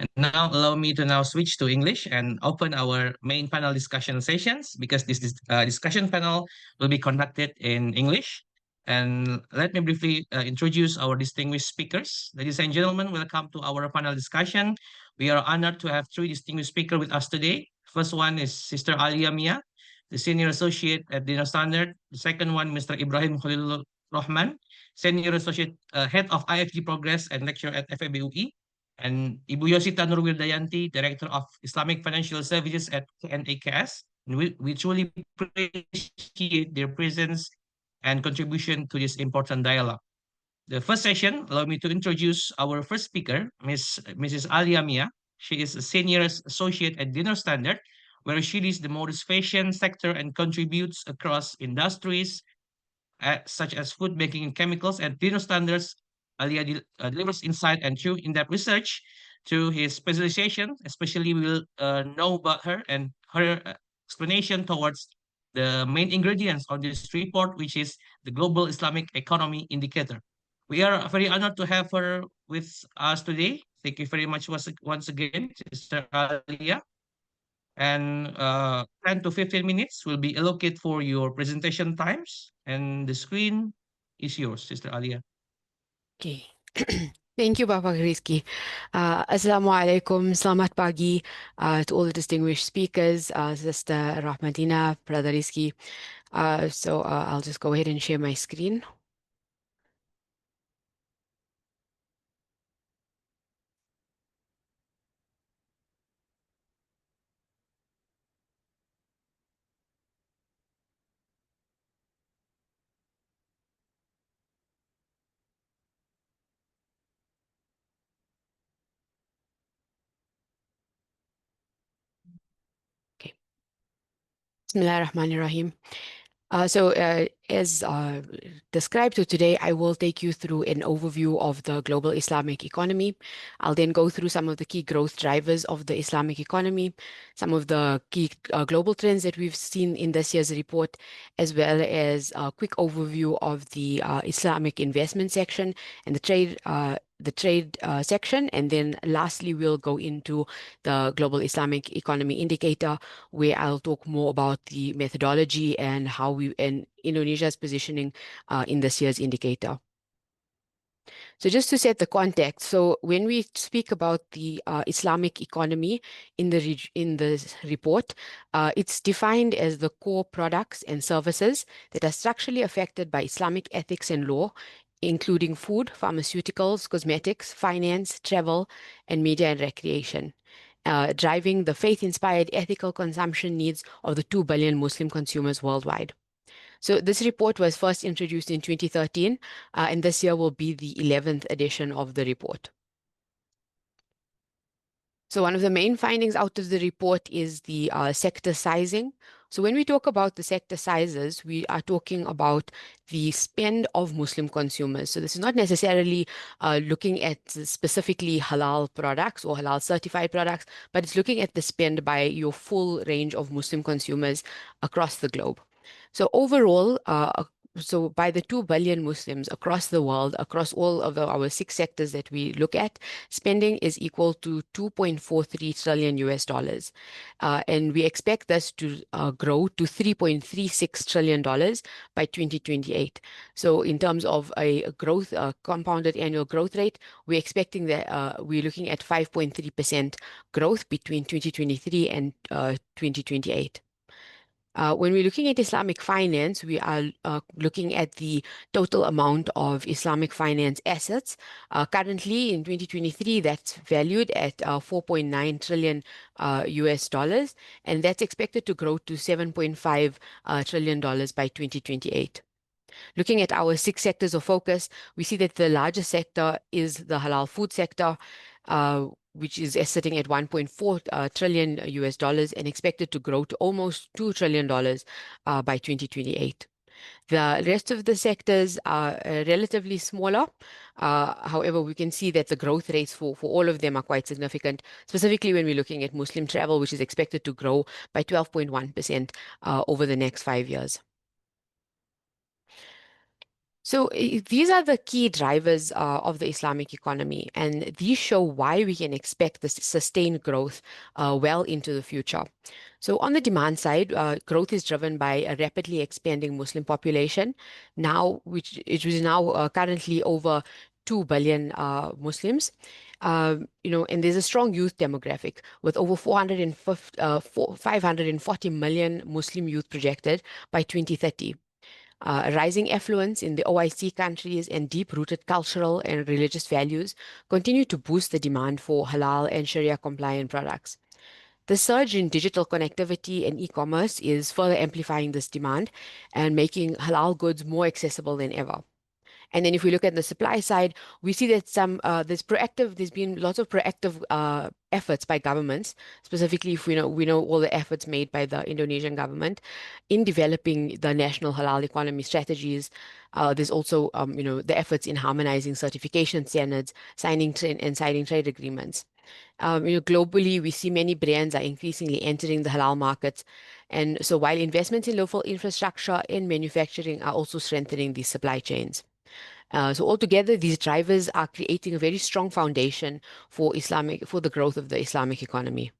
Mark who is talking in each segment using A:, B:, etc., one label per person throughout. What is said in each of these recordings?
A: And now allow me to now switch to English and open our main panel discussion sessions because this discussion panel will be conducted in English. And let me briefly introduce our distinguished speakers. Ladies and gentlemen, welcome to our panel discussion. We are honored to have three distinguished speakers with us today. First one is Sister Alia Mia, the Senior Associate at Dino Standard. The second one, Mr. Ibrahim Khalilur Rahman, Senior Associate Head of IFG Progress and Lecturer at FEBUI. And Ibu Yosita Nurwildayanti, Director of Islamic Financial Services at KNAKS. And we truly appreciate their presence and contribution to this important dialogue. The first session, allow me to introduce our first speaker, Mrs. Alia Mia. She is a senior associate at Dinner Standard, where she leads the modest fashion sector and contributes across industries such as food, baking, and chemicals. At Dinner Standards, Alia delivers insight and true in-depth research to his specialization. Especially, we will know about her and her explanation towards the main ingredients of this report, which is the Global Islamic Economy Indicator. We are very honored to have her with us today. Thank you very much once again, Sister Alia. And 10 to 15 minutes will be allocated for your presentation times. And the screen is yours, Sister Alia.
B: Okay. Thank you, Bapak Rizky. Assalamualaikum, selamat pagi to all the distinguished speakers, Sister Rahmadina, Brother Rizky. I'll just go ahead and share my screen. Okay. Bismillahirrahmanirrahim. As described to today, I will take you through an overview of the global Islamic economy. I'll then go through some of the key growth drivers of the Islamic economy, some of the key global trends that we've seen in this year's report, as well as a quick overview of the Islamic investment section and the trade section. And then lastly, we'll go into the Global Islamic Economy Indicator, where I'll talk more about the methodology and how and Indonesia's positioning in this year's indicator. So just to set the context, so when we speak about the Islamic economy in the report, it's defined as the core products and services that are structurally affected by Islamic ethics and law, including food, pharmaceuticals, cosmetics, finance, travel, and media and recreation, driving the faith-inspired ethical consumption needs of the 2 billion Muslim consumers worldwide. So this report was first introduced in 2013, and this year will be the 11th edition of the report. So one of the main findings out of the report is the sector sizing. So when we talk about the sector sizes, we are talking about the spend of Muslim consumers. So this is not necessarily looking at specifically halal products or halal certified products, but it's looking at the spend by your full range of Muslim consumers across the globe. So overall, so by the 2 billion Muslims across the world, across all of our 6 sectors that we look at, spending is equal to 2.43 trillion US dollars. And we expect this to grow to 3.36 trillion dollars by 2028. So in terms of a growth, compounded annual growth rate, we're expecting that we're looking at 5.3% growth between 2023 and 2028. When we're looking at Islamic finance, we are looking at the total amount of Islamic finance assets. Currently, in 2023, that's valued at 4.9 trillion US dollars, and that's expected to grow to 7.5 trillion dollars by 2028. Looking at our 6 sectors of focus, we see that the largest sector is the halal food sector, which is sitting at 1.4 trillion US dollars and expected to grow to almost 2 trillion dollars by 2028. The rest of the sectors are relatively smaller. However, we can see that the growth rates for all of them are quite significant, specifically when we're looking at Muslim travel, which is expected to grow by 12.1% over the next 5 years. So these are the key drivers of the Islamic economy, and these show why we can expect this sustained growth well into the future. So on the demand side, growth is driven by a rapidly expanding Muslim population, now which it is now currently over 2 billion Muslims. And there's a strong youth demographic with over 540 million Muslim youth projected by 2030. Rising affluence in the OIC countries and deep-rooted cultural and religious values continue to boost the demand for halal and Sharia compliant products. The surge in digital connectivity and e-commerce is further amplifying this demand and making halal goods more accessible than ever. And then if we look at the supply side, we see that there's been lots of proactive efforts by governments, specifically if we know all the efforts made by the Indonesian government in developing the national halal economy strategies. There's also, the efforts in harmonizing certification standards, signing trade agreements. Globally, we see many brands are increasingly entering the halal markets. And so while investments in local infrastructure and manufacturing are also strengthening these supply chains. So altogether, these drivers are creating a very strong foundation for the growth of the Islamic economy.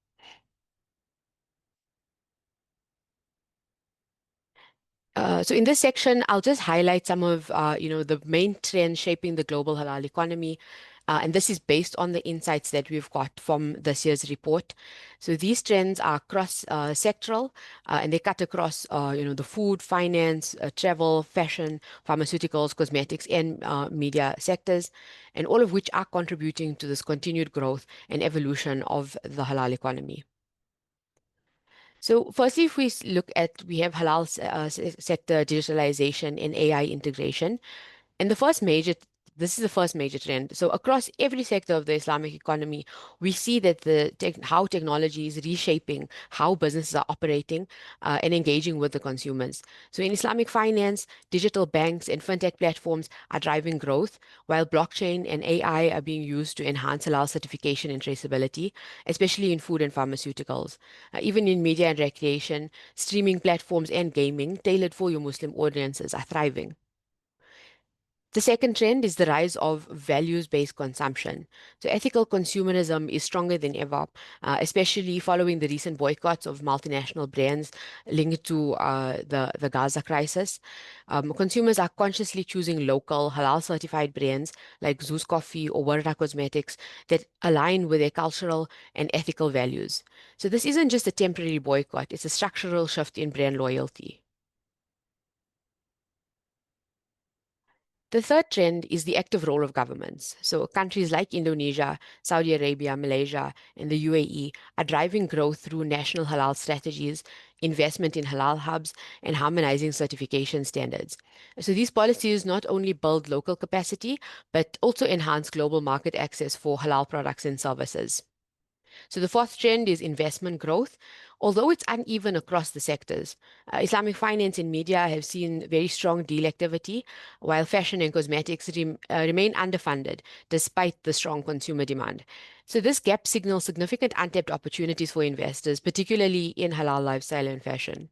B: So in this section, I'll just highlight some of the main trends shaping the global halal economy. And this is based on the insights that we've got from this year's report. So these trends are cross-sectoral, and they cut across, the food, finance, travel, fashion, pharmaceuticals, cosmetics, and media sectors, and all of which are contributing to this continued growth and evolution of the halal economy. So firstly, if we have halal sector digitalization and AI integration. And this is the first major trend. So across every sector of the Islamic economy, we see that how technology is reshaping how businesses are operating and engaging with the consumers. So in Islamic finance, digital banks and fintech platforms are driving growth, while blockchain and AI are being used to enhance halal certification and traceability, especially in food and pharmaceuticals. Even in media and recreation, streaming platforms and gaming tailored for your Muslim audiences are thriving. The second trend is the rise of values-based consumption. So ethical consumerism is stronger than ever, especially following the recent boycotts of multinational brands linked to the Gaza crisis. Consumers are consciously choosing local halal-certified brands like Zeus Coffee or Warda Cosmetics that align with their cultural and ethical values. So this isn't just a temporary boycott, it's a structural shift in brand loyalty. The third trend is the active role of governments. So countries like Indonesia, Saudi Arabia, Malaysia, and the UAE are driving growth through national halal strategies, investment in halal hubs, and harmonizing certification standards. So these policies not only build local capacity, but also enhance global market access for halal products and services. So the fourth trend is investment growth. Although it's uneven across the sectors, Islamic finance and media have seen very strong deal activity, while fashion and cosmetics remain underfunded despite the strong consumer demand. So this gap signals significant untapped opportunities for investors, particularly in halal lifestyle and fashion.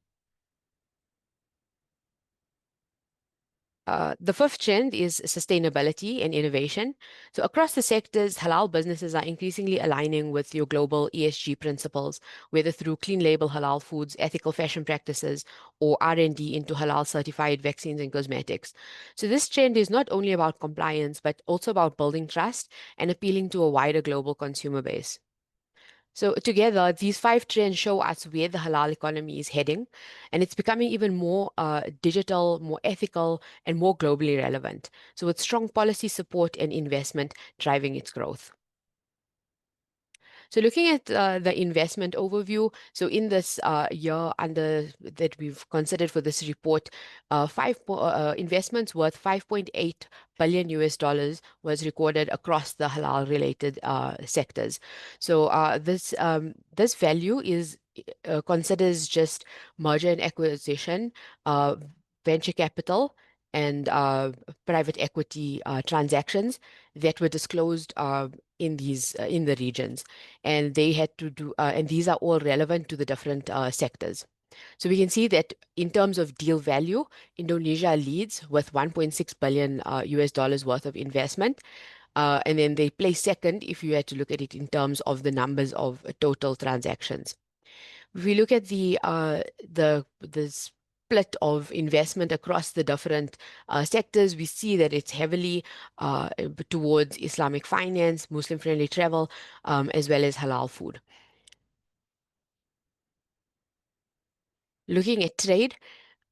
B: The fifth trend is sustainability and innovation. So across the sectors, halal businesses are increasingly aligning with your global ESG principles, whether through clean label halal foods, ethical fashion practices, or R&D into halal certified vaccines and cosmetics. So this trend is not only about compliance, but also about building trust and appealing to a wider global consumer base. So together, these five trends show us where the halal economy is heading, and it's becoming even more digital, more ethical, and more globally relevant. So with strong policy support and investment driving its growth. So looking at the investment overview, so in this year under that we've considered for this report, investments worth 5.8 billion US dollars was recorded across the halal related sectors. So this value is considers just merger and acquisition, venture capital, and private equity transactions that were disclosed in the regions, and they had to do and these are all relevant to the different sectors. So we can see that in terms of deal value, Indonesia leads with 1.6 billion US dollars worth of investment. And then they place second if you had to look at it in terms of the numbers of total transactions. If we look at the split of investment across the different sectors, we see that it's heavily towards Islamic finance, Muslim-friendly travel, as well as halal food. Looking at trade,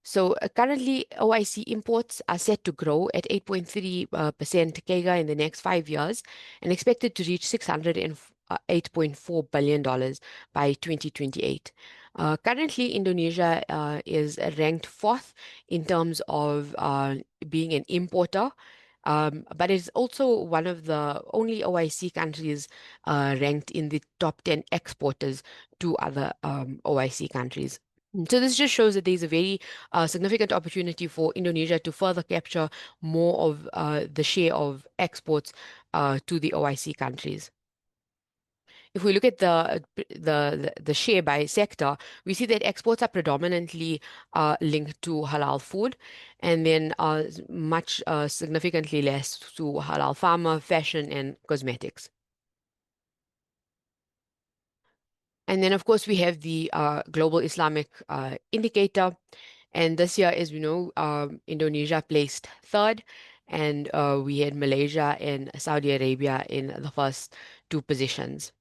B: so currently OIC imports are set to grow at 8.3% CAGR in the next 5 years and expected to reach $608.4 billion by 2028. Currently, Indonesia is ranked fourth in terms of being an importer, but it's also one of the only OIC countries ranked in the top 10 exporters to other OIC countries. So this just shows that there's a very significant opportunity for Indonesia to further capture more of the share of exports to the OIC countries. If we look at the share by sector, we see that exports are predominantly linked to halal food, and then much significantly less to halal pharma, fashion, and cosmetics. And then, of course, we have the Global Islamic Indicator. And this year, as we know, Indonesia placed third, and we had Malaysia and Saudi Arabia in the first two positions.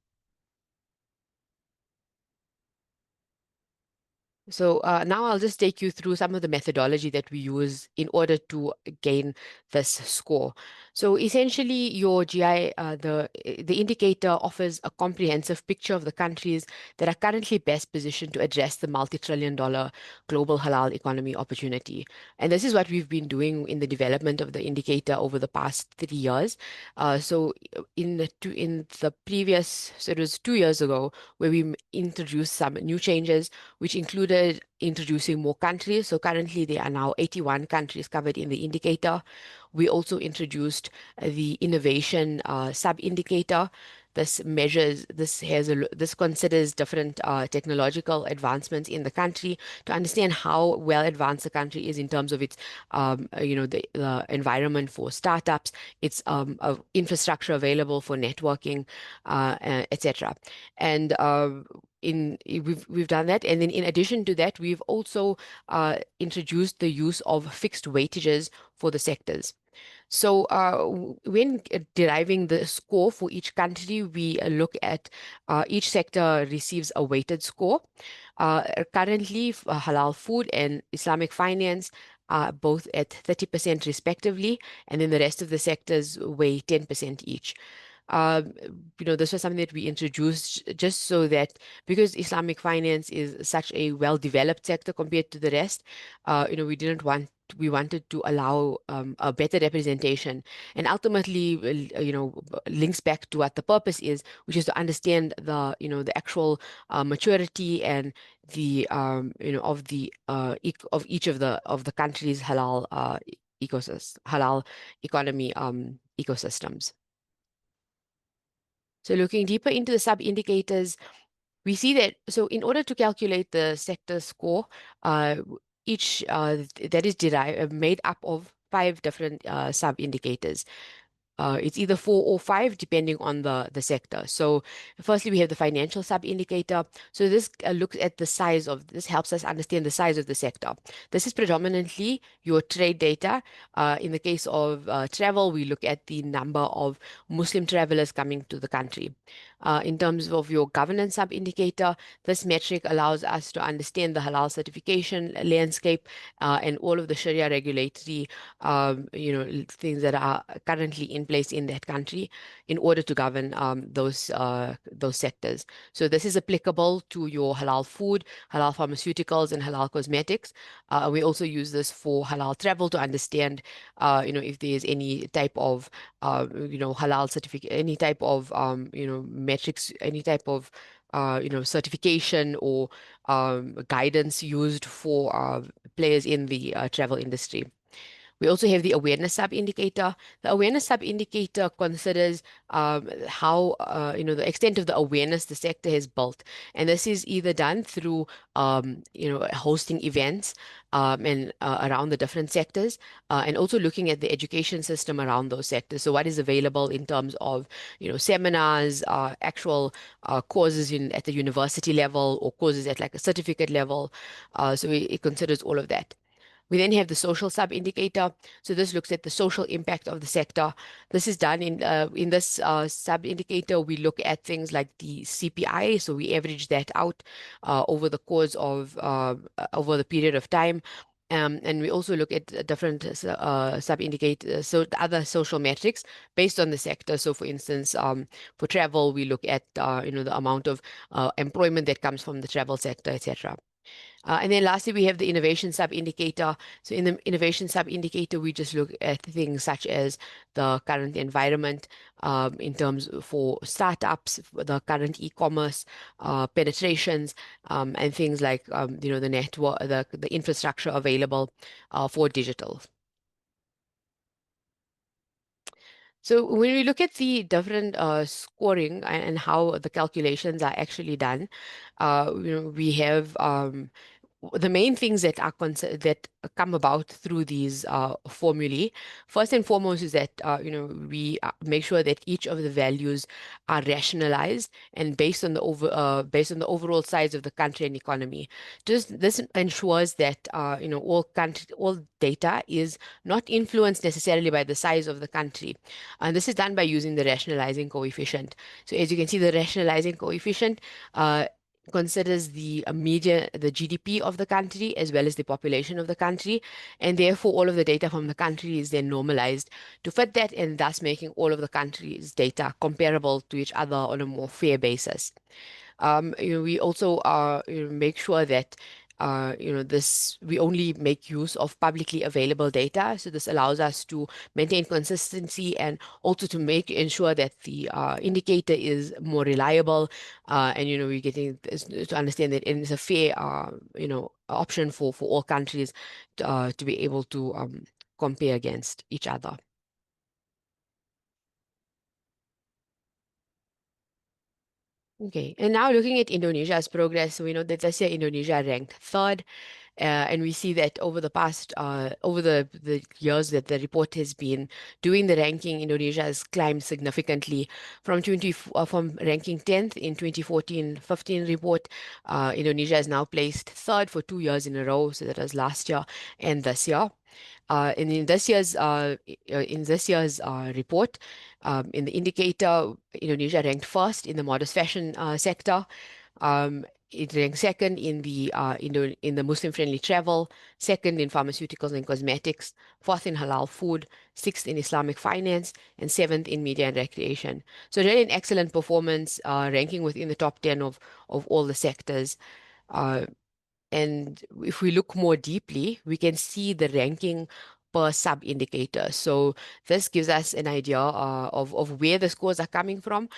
B: So now I'll just take you through some of the methodology that we use in order to gain this score. So essentially, your GI, the indicator offers a comprehensive picture of the countries that are currently best positioned to address the multi-trillion-dollar global halal economy opportunity. And this is what we've been doing in the development of the indicator over the past 3 years. So in the previous, so it was 2 years ago, where we introduced some new changes, which included introducing more countries. So currently there are now 81 countries covered in the indicator. We also introduced the innovation sub-indicator. This considers different technological advancements in the country to understand how well advanced the country is in terms of its, the environment for startups, its infrastructure available for networking, etc. And we've done that, and then in addition to that, we've also introduced the use of fixed weightages for the sectors. So when deriving the score for each country, we look at each sector receives a weighted score. Currently, halal food and Islamic finance are both at 30% respectively, and then the rest of the sectors weigh 10% each. This was something that we introduced just so that because Islamic finance is such a well-developed sector compared to the rest, we wanted to allow a better representation, and ultimately, links back to what the purpose is, which is to understand the actual maturity and the of each of the country's halal halal economy ecosystems. So looking deeper into the sub-indicators, we see that, so in order to calculate the sector score, each that is derived made up of 5 different sub-indicators. It's either 4 or 5 depending on the sector. So firstly, we have the financial sub-indicator. So this this helps us understand the size of the sector. This is predominantly your trade data. In the case of travel, we look at the number of Muslim travelers coming to the country. In terms of your governance sub-indicator, this metric allows us to understand the halal certification landscape and all of the Sharia regulatory things that are currently in place in that country in order to govern those sectors. So this is applicable to your halal food, halal pharmaceuticals, and halal cosmetics. We also use this for halal travel to understand, if there is any type of, halal certificate, any type of, metrics, any type of, certification or guidance used for players in the travel industry. We also have the awareness sub-indicator. The awareness sub-indicator considers how, the extent of the awareness the sector has built. And this is either done through, hosting events and around the different sectors, and also looking at the education system around those sectors. So what is available in terms of, seminars, actual courses at the university level or courses at like a certificate level. So it considers all of that. We then have the social sub-indicator. So this looks at the social impact of the sector. This is done in this sub-indicator. We look at things like the CPI. So we average that out over the course of over the period of time. And we also look at different sub-indicators, so the other social metrics based on the sector. So, for instance, for travel, we look at the amount of employment that comes from the travel sector, etc. And then lastly, we have the innovation sub-indicator. So in the innovation sub-indicator, we just look at things such as the current environment in terms for startups, the current e-commerce penetrations, and things like the network, the infrastructure available for digital. So when we look at the different scoring and how the calculations are actually done, we have the main things that are that come about through these formulae. First and foremost is that we make sure that each of the values are rationalized and based on the overall size of the country and economy. Just this ensures that all data is not influenced necessarily by the size of the country, and this is done by using the rationalizing coefficient. So as you can see, the rationalizing coefficient considers the the GDP of the country as well as the population of the country, and therefore all of the data from the country is then normalized to fit that, and thus making all of the country's data comparable to each other on a more fair basis. We also make sure that this we only make use of publicly available data. So this allows us to maintain consistency and also to ensure that the indicator is more reliable. And we're getting to understand that it is a fair option for all countries to be able to compare against each other. Okay, and now looking at Indonesia's progress, so we know that this year Indonesia ranked third, and we see that over the past, over the years that the report has been doing the ranking, Indonesia has climbed significantly from ranking 10th in 2014-15 report. Indonesia is now placed third for 2 years in a row, so that was last year and this year. And in this year's report, in the indicator, Indonesia ranked first in the modest fashion sector. It ranked second in the Muslim-friendly travel, second in pharmaceuticals and cosmetics, fourth in halal food, sixth in Islamic finance, and seventh in media and recreation. So really an excellent performance, ranking within the top 10 of all the sectors. And if we look more deeply, we can see the ranking per sub-indicator. So this gives us an idea of where the scores are coming from.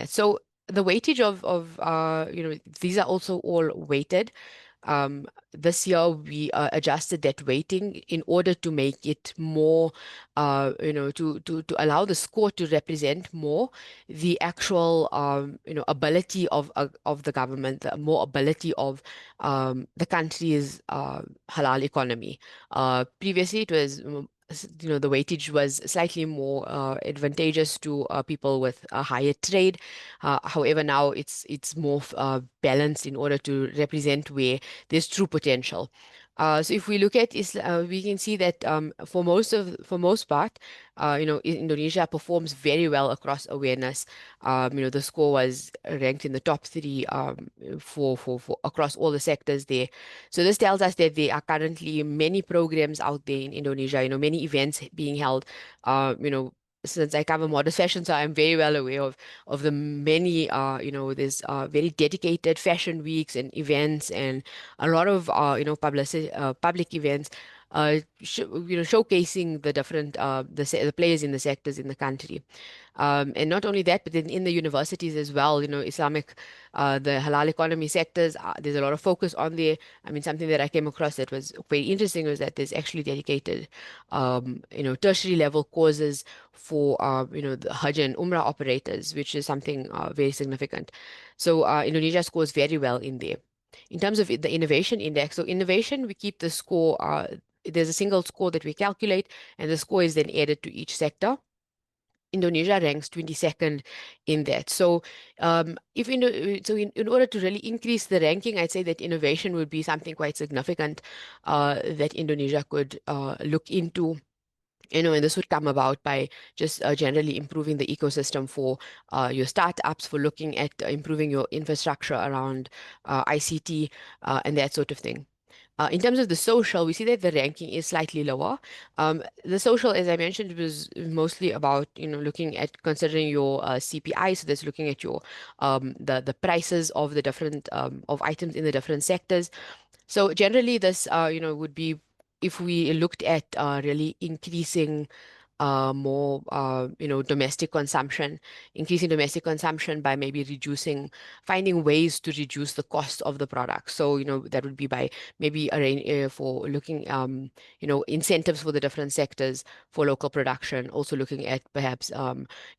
B: So the weightage these are also all weighted. This year we adjusted that weighting in order to make it more, to allow the score to represent more the actual, ability of the government, the more ability of the country's halal economy. Previously, it was the weightage was slightly more advantageous to people with a higher trade. However, now it's more balanced in order to represent where there's true potential. So if we look at we can see that for most part, Indonesia performs very well across awareness. The score was ranked in the top three for across all the sectors there. So this tells us that there are currently many programs out there in Indonesia. Many events being held. Since I cover modest fashion, so I'm very well aware of the many, there's very dedicated fashion weeks and events and a lot of, public events showcasing the different the players in the sectors in the country. And not only that, but then in the universities as well, Islamic, the halal economy sectors, there's a lot of focus on there. I mean, something that I came across that was very interesting was that there's actually dedicated, tertiary level courses for, the Hajj and Umrah operators, which is something very significant. So Indonesia scores very well in there. In terms of the innovation index, so innovation, we keep the score, there's a single score that we calculate, and the score is then added to each sector. Indonesia ranks 22nd in that. So, in order to really increase the ranking, I'd say that innovation would be something quite significant that Indonesia could look into. And this would come about by just generally improving the ecosystem for your startups, for looking at improving your infrastructure around ICT and that sort of thing. In terms of the social, we see that the ranking is slightly lower. The social, as I mentioned, was mostly about looking at considering your CPI. So that's looking at your the prices of the different of items in the different sectors. So generally, this would be if we looked at really increasing more domestic consumption, increasing domestic consumption by maybe finding ways to reduce the cost of the product. So that would be by maybe for looking incentives for the different sectors for local production. Also looking at perhaps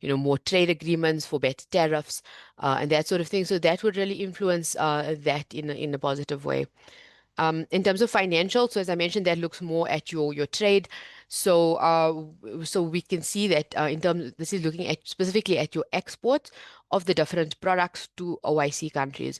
B: more trade agreements for better tariffs and that sort of thing. So that would really influence that in a positive way. In terms of financial, so as I mentioned, that looks more at your trade. So we can see that this is looking at specifically at your exports of the different products to OIC countries.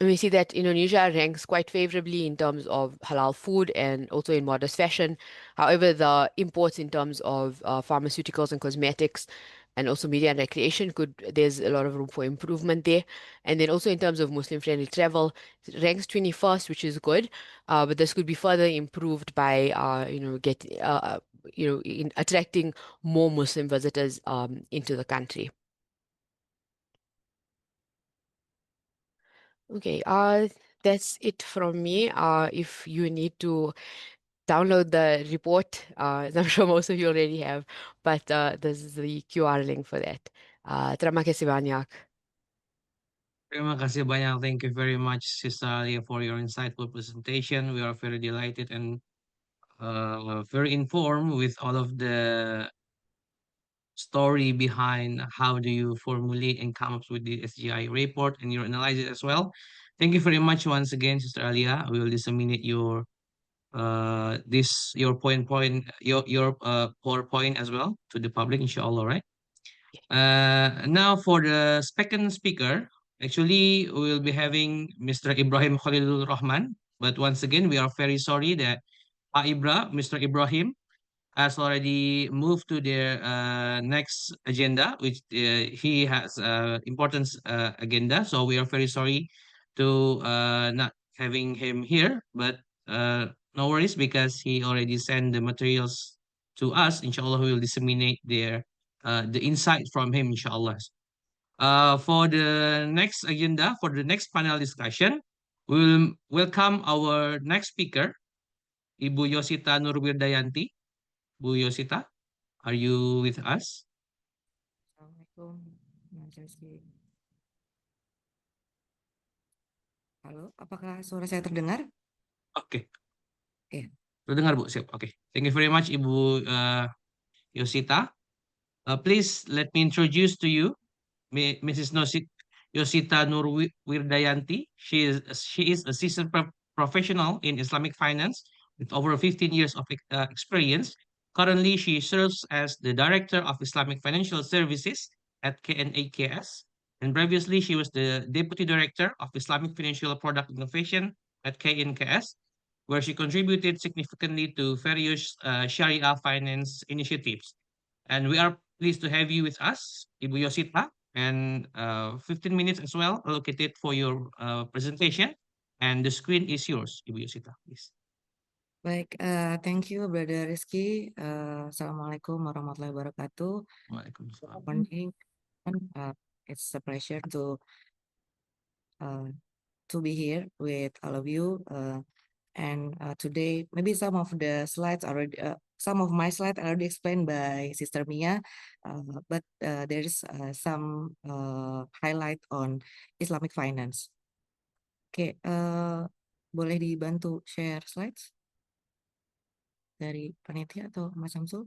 B: And we see that Indonesia ranks quite favorably in terms of halal food and also in modest fashion. However, the imports in terms of pharmaceuticals and cosmetics and also media and recreation there's a lot of room for improvement there. And then also in terms of Muslim-friendly travel, it ranks 21st, which is good, but this could be further improved by in attracting more Muslim visitors into the country. Okay, that's it from me. If you need to download the report, I'm sure most of you already have, but this is the QR link for that. Terima kasih banyak.
A: Terima kasih banyak. Thank you very much, Sister Alia, for your insightful presentation. We are very delighted and very informed with all of the story behind how do you formulate and come up with the SGI report and your analysis as well. Thank you very much once again, Sister Alia. We will disseminate your PowerPoint as well to the public, inshallah, right? Now for the second speaker, actually we will be having Mr. Ibrahim Khalilur Rahman. But once again, we are very sorry that Mr. Ibrahim has already moved to the next agenda, which he has important agenda. So we are very sorry to not having him here, but no worries because he already sent the materials to us. Inshallah, we will disseminate the insight from him, inshallah. For the next agenda, for the next panel discussion, we will welcome our next speaker, Ibu Yosita Nurwirdayanti. Bu Yosita, are you with us?
C: Assalamualaikum, Mas Rizky. Halo, apakah suara saya terdengar?
A: Oke,
C: Oke.
A: terdengar Bu. Siap. Oke. Thank you very much, Ibu Yosita. Please let me introduce to you Mrs. Yosita Nurwirdayanti. She is a seasoned professional in Islamic finance with over 15 years of experience. Currently, she serves as the Director of Islamic Financial Services at KNAKS. And previously, she was the Deputy Director of Islamic Financial Product Innovation at KNKS, where she contributed significantly to various Sharia finance initiatives. And we are pleased to have you with us, Ibu Yosita, and 15 minutes as well allocated for your presentation. And the screen is yours, Ibu Yosita, please.
C: Baik, thank you, Brother Rizky. Assalamualaikum warahmatullahi wabarakatuh.
A: Waalaikumsalam.
C: Morning. It's a pleasure to be here with all of you. And today, maybe some of the slides already, some of my slides already explained by Sister Mia, but there is some highlight on Islamic finance. Oke, boleh dibantu share slides dari panitia atau Mas Samsul?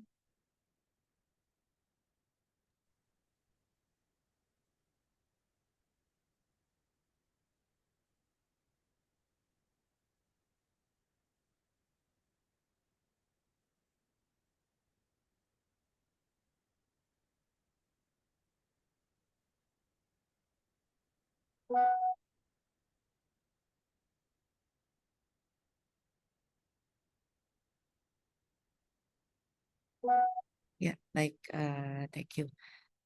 C: Ya, baik. Thank you.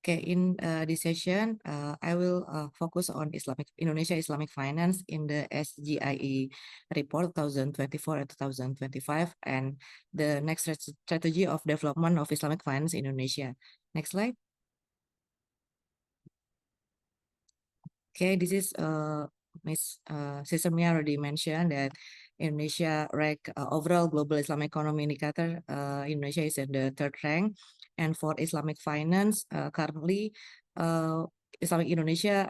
C: Okay, in this session, I will focus on Indonesia Islamic finance in the SGIE report 2024 and 2025, and the next strategy of development of Islamic finance in Indonesia. Next slide. Okay, this is Ms. Sister Mia already mentioned that Indonesia rank overall global Islamic economy indicator. Indonesia is in the 3rd rank, and for Islamic finance, currently Islamic Indonesia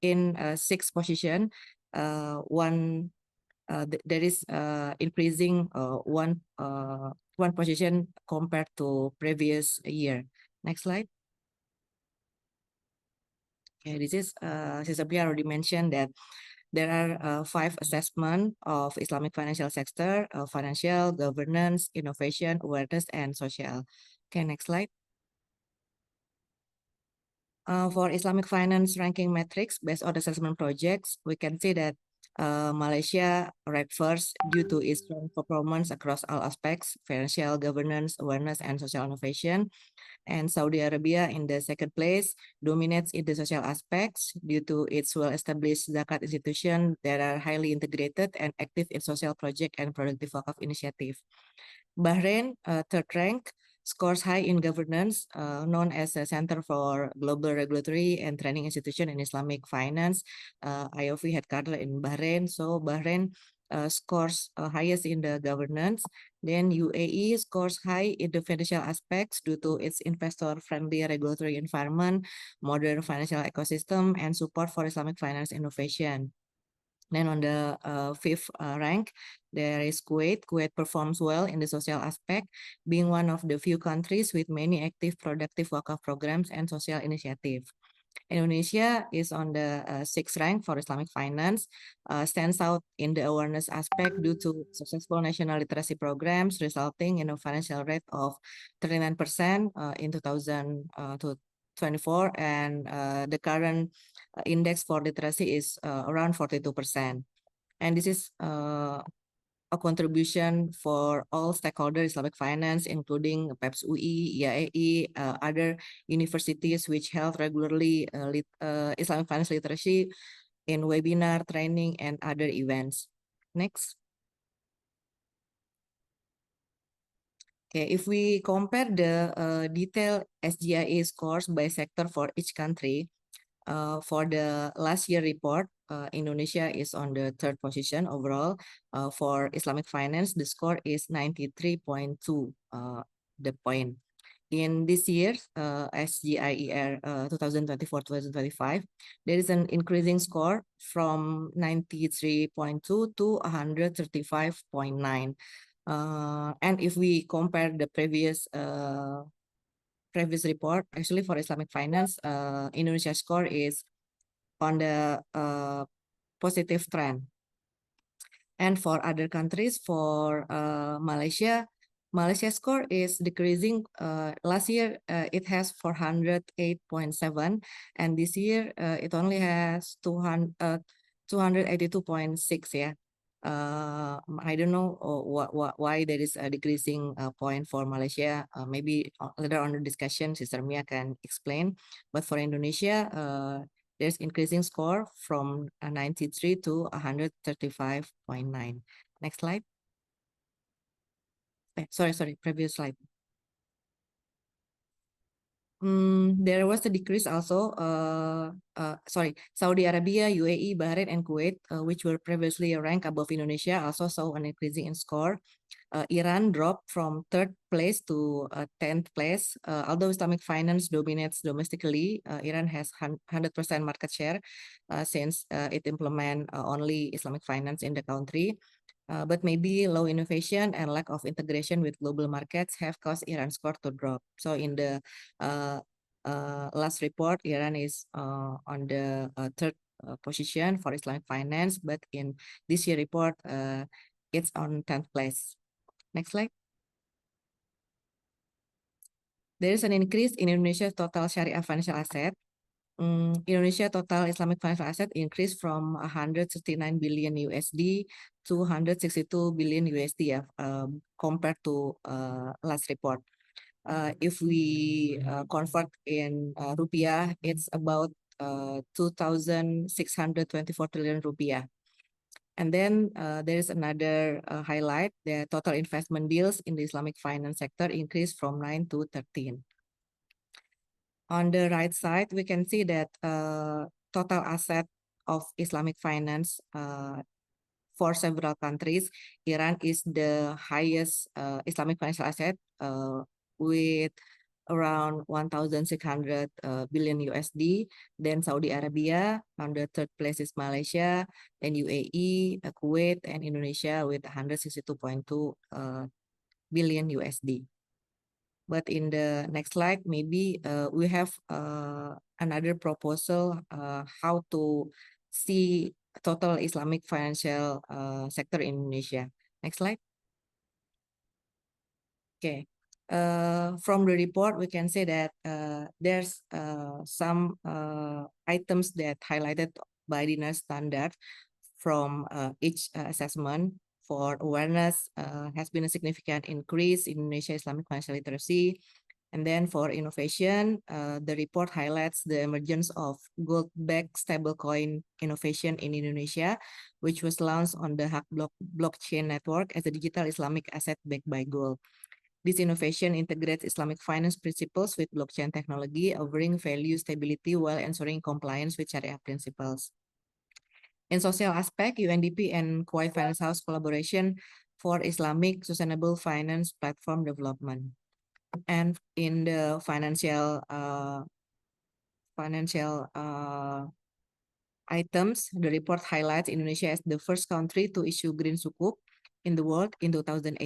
C: in 6th position. There is increasing one position compared to previous year. Next slide. Okay, this is Sister Mia already mentioned that there are 5 assessments of Islamic financial sector: financial, governance, innovation, awareness, and social. Okay, next slide. For Islamic finance ranking metrics based on assessment projects, we can see that Malaysia ranked first due to its strong performance across all aspects: financial, governance, awareness, and social innovation. And Saudi Arabia in the 2nd place dominates in the social aspects due to its well-established zakat institution that are highly integrated and active in social project and productive wakaf initiative. Bahrain, 3rd rank, scores high in governance, known as a Center for Global Regulatory and Training Institution in Islamic Finance, IOV headquartered in Bahrain. So Bahrain scores highest in the governance. Then UAE scores high in the financial aspects due to its investor-friendly regulatory environment, modern financial ecosystem, and support for Islamic finance innovation. Then on the 5th rank, there is Kuwait. Kuwait performs well in the social aspect, being one of the few countries with many active productive wakaf programs and social initiatives. Indonesia is on the 6th rank for Islamic finance, stands out in the awareness aspect due to successful national literacy programs, resulting in a financial rate of 39% in 2024, and the current index for literacy is around 42%. And this is a contribution for all stakeholders Islamic finance, including PEPS UI, IAI, other universities which held regularly Islamic finance literacy in webinar, training, and other events. Next. Okay, if we compare the detailed SGIE scores by sector for each country, for the last year report, Indonesia is on the 3rd position overall. For Islamic finance, the score is 93.2, the point. In this year's SGIER 2024-2025, there is an increasing score from 93.2 to 135.9. And if we compare the previous report, actually for Islamic finance, Indonesia score is on the positive trend. And for other countries, for Malaysia score is decreasing. Last year, it has 408.7, and this year it only has 282.6. Yeah. I don't know why there is a decreasing point for Malaysia. Maybe later on the discussion, Sister Mia can explain. But for Indonesia, there's increasing score from 93 to 135.9. Next slide. Sorry, previous slide. There was a decrease also, Saudi Arabia, UAE, Bahrain, and Kuwait, which were previously ranked above Indonesia, also saw an increasing in score. Iran dropped from 3rd place to 10th place. Although Islamic finance dominates domestically, Iran has 100% market share since it implement only Islamic finance in the country. But maybe low innovation and lack of integration with global markets have caused Iran's score to drop. So in the last report, Iran is on the 3rd position for Islamic finance, but in this year report, it's on 10th place. Next slide. There is an increase in Indonesia's total Sharia financial asset. Indonesia total Islamic financial asset increased from 169 billion USD to 162 billion USD compared to last report. If we convert in rupiah, it's about 2,624 trillion rupiah. And then there is another highlight: the total investment deals in the Islamic finance sector increased from 9 to 13. On the right side, we can see that total asset of Islamic finance for several countries. Iran is the highest Islamic financial asset with around 1,600 billion USD. Then Saudi Arabia, on the 3rd place is Malaysia, then UAE, Kuwait, and Indonesia with 162.2 billion USD. But in the next slide, maybe we have another proposal how to see total Islamic financial sector in Indonesia. Next slide. Okay. From the report, we can say that there's some items that highlighted by Dinas Standard from each assessment. For awareness, has been a significant increase in Indonesia Islamic financial literacy. And then for innovation, the report highlights the emergence of gold-backed stablecoin innovation in Indonesia, which was launched on the Hak blockchain network as a digital Islamic asset backed by gold. This innovation integrates Islamic finance principles with blockchain technology, offering value stability while ensuring compliance with Sharia principles. In social aspect, UNDP and Kuwait Finance House collaboration for Islamic sustainable finance platform development. And in the financial items, the report highlights Indonesia as the first country to issue green sukuk in the world in 2018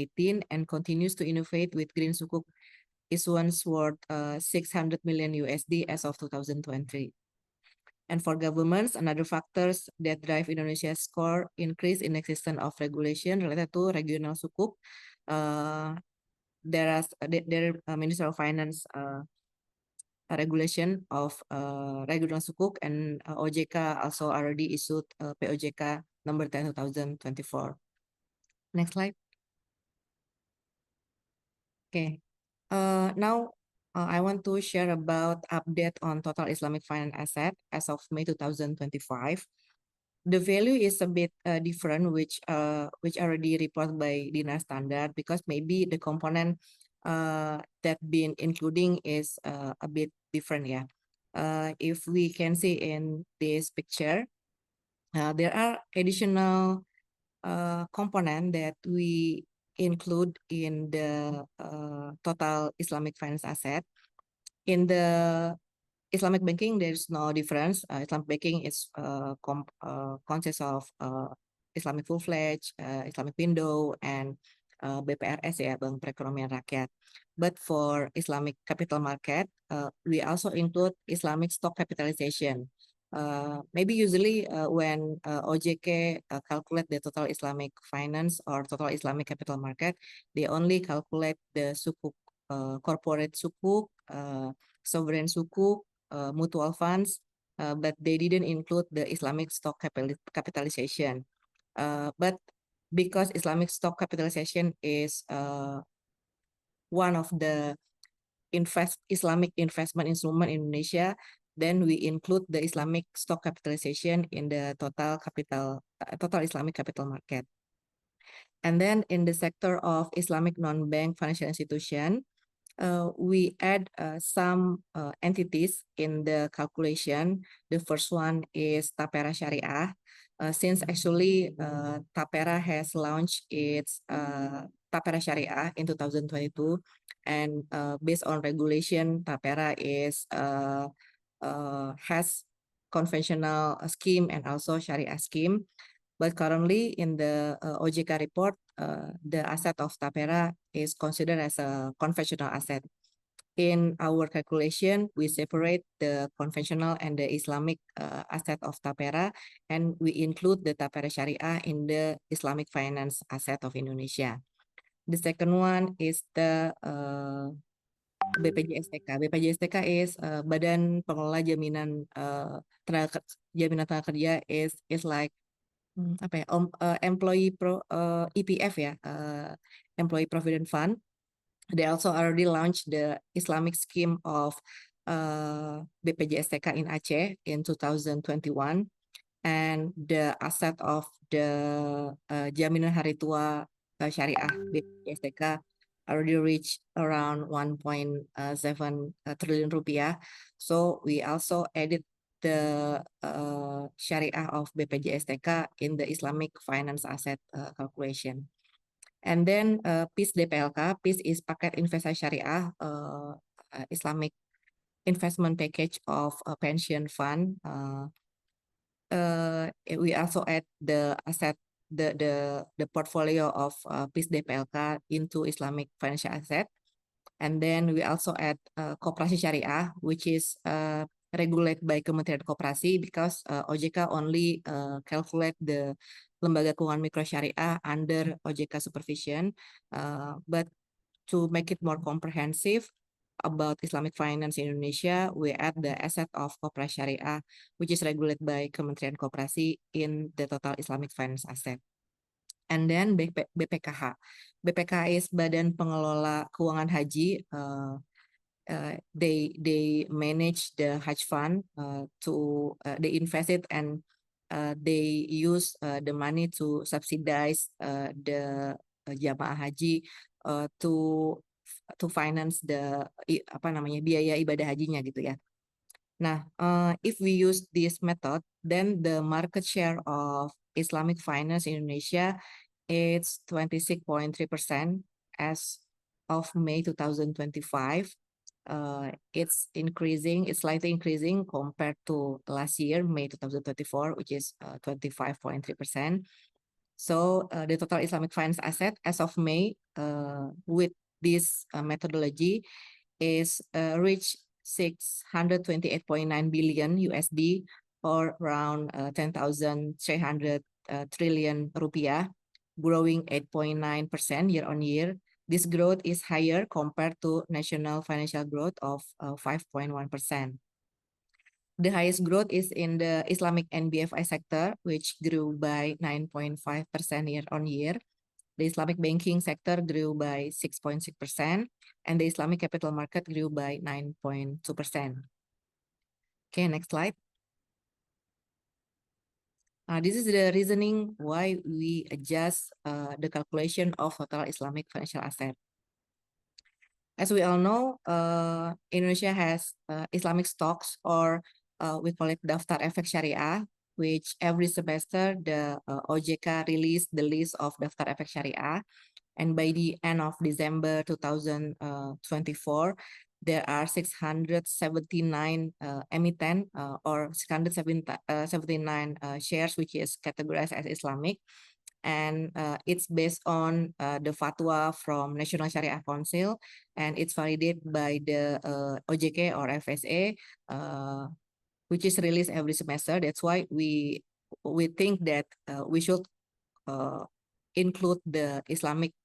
C: and continues to innovate with green sukuk issuance worth 600 million USD as of 2020. And for governments, another factors that drive Indonesia's score increase in existence of regulation related to regional sukuk. There Minister of Finance regulation of regional sukuk, and OJK also already issued POJK number 10 2024. Next slide. Okay. Now I want to share about update on total Islamic finance asset as of May 2025. The value is a bit different, which already reported by Dinas Standard, because maybe the component that been including is a bit different. Yeah. If we can see in this picture, there are additional component that we include in the total Islamic finance asset. In the Islamic banking, there's no difference. Islamic banking is consists of Islamic full-fledged, Islamic window, and BPRS, ya, Bank Perekonomian Rakyat. But for Islamic capital market, we also include Islamic stock capitalization. Maybe usually when OJK calculate the total Islamic finance or total Islamic capital market, they only calculate the sukuk, corporate sukuk, sovereign sukuk, mutual funds, but they didn't include the Islamic stock capitalization. But because Islamic stock capitalization is one of the Islamic investment instrument in Indonesia, then we include the Islamic stock capitalization in the total Islamic capital market. And then in the sector of Islamic non-bank financial institution, we add some entities in the calculation. The first one is Tapera Syariah. Since actually Tapera has launched its Tapera Syariah in 2022, and based on regulation, Tapera is has conventional scheme and also Syariah scheme. But currently in the OJK report, the asset of Tapera is considered as a conventional asset. In our calculation, we separate the conventional and the Islamic asset of Tapera, and we include the Tapera Syariah in the Islamic finance asset of Indonesia. The second one is the BPJSTK. BPJSTK is Badan Pengelola Jaminan Tenaga Kerja is like apa ya, employee EPF ya, Employee Provident Fund. They also already launched the Islamic scheme of BPJSTK in Aceh in 2021, and the asset of the Jaminan Hari Tua Syariah BPJSTK already reached around 1.7 triliun rupiah. So we also added the Syariah of BPJSTK in the Islamic finance asset calculation. And then PIS DPLK, PIS is Paket Investasi Syariah, Islamic investment package of a pension fund. We also add the asset, the portfolio of PIS DPLK into Islamic financial asset. And then we also add Koperasi Syariah, which is regulated by Kementerian Koperasi, because OJK only calculate the lembaga keuangan mikro syariah under OJK supervision. But to make it more comprehensive about Islamic finance in Indonesia, we add the asset of Koperasi Syariah, which is regulated by Kementerian Koperasi in the total Islamic finance asset. And then BPKH. BPKH is Badan Pengelola Keuangan Haji. They manage the Hajj fund they invest it, and they use the money to subsidize the jamaah haji to finance the biaya ibadah hajinya gitu ya. Nah, if we use this method, then the market share of Islamic finance in Indonesia is 26.3% as of May 2025. It's slightly increasing compared to last year, May 2024, which is 25.3%. So the total Islamic finance asset as of May with this methodology is reached 628.9 billion USD, or around 10,300 trillion rupiah, growing 8.9% year on year. This growth is higher compared to national financial growth of 5.1%. The highest growth is in the Islamic NBFI sector, which grew by 9.5% year on year. The Islamic banking sector grew by 6.6%, and the Islamic capital market grew by 9.2%. Okay, next slide. This is the reasoning why we adjust the calculation of total Islamic financial asset. As we all know, Indonesia has Islamic stocks, or we call it Daftar Efek Syariah, which every semester the OJK release the list of Daftar Efek Syariah. And by the end of December 2024, there are 679 emiten or 679 shares which is categorized as Islamic, and it's based on the fatwa from National Sharia Council, and it's validated by the OJK or FSA, which is released every semester. That's why we think that we should include the Islamic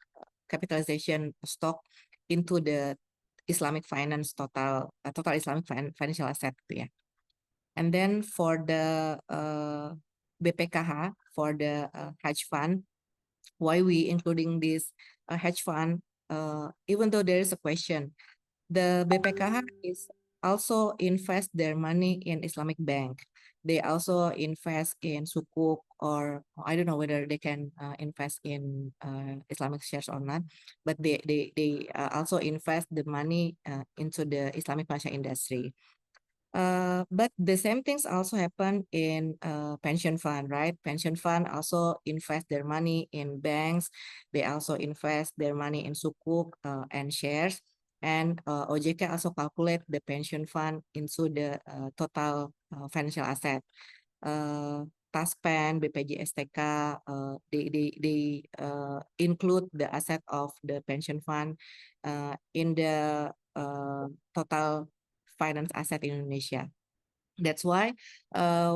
C: capitalization stock into the Islamic finance total Islamic financial asset ya. And then for the BPKH, for the hedge fund, why we including this hedge fund, even though there is a question, the BPKH is also invest their money in Islamic bank. They also invest in Sukuk, or I don't know whether they can invest in Islamic shares or not, but they also invest the money into the Islamic financial industry. But the same things also happen in pension fund, right? Pension fund also invest their money in banks. They also invest their money in Sukuk and shares. And OJK also calculate the pension fund into the total financial asset. Taspen, BPJS TK, they include the asset of the pension fund in the total finance asset in Indonesia. That's why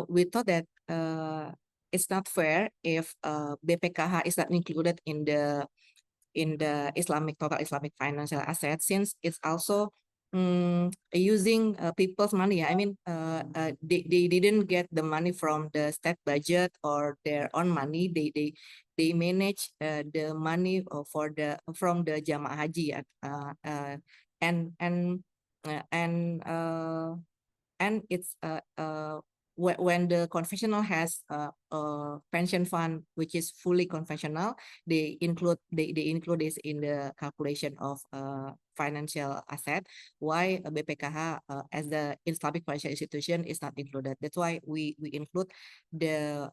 C: we thought that it's not fair if BPKH is not included in the total Islamic financial asset, since it's also using people's money. I mean, they didn't get the money from the state budget or their own money. They manage the money from the Jamaah Haji, and it's when the confessional has a pension fund which is fully confessional, they include this in the calculation of financial asset. Why BPKH as the Islamic financial institution is not included? That's why we include the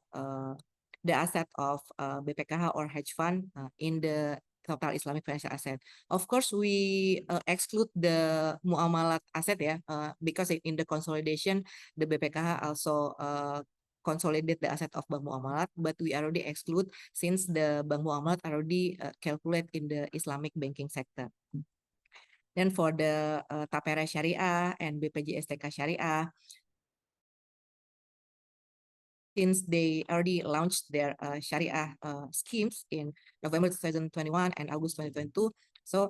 C: asset of BPKH or hedge fund in the total Islamic financial asset. Of course, we exclude the muamalat asset, because in the consolidation, the BPKH also consolidate the asset of Bank Muamalat, but we already exclude since the Bank Muamalat already calculate in the Islamic banking sector. Then for the Tapera Syariah and BPJS TK Syariah, since they already launched their Sharia schemes in November 2021 and August 2022, so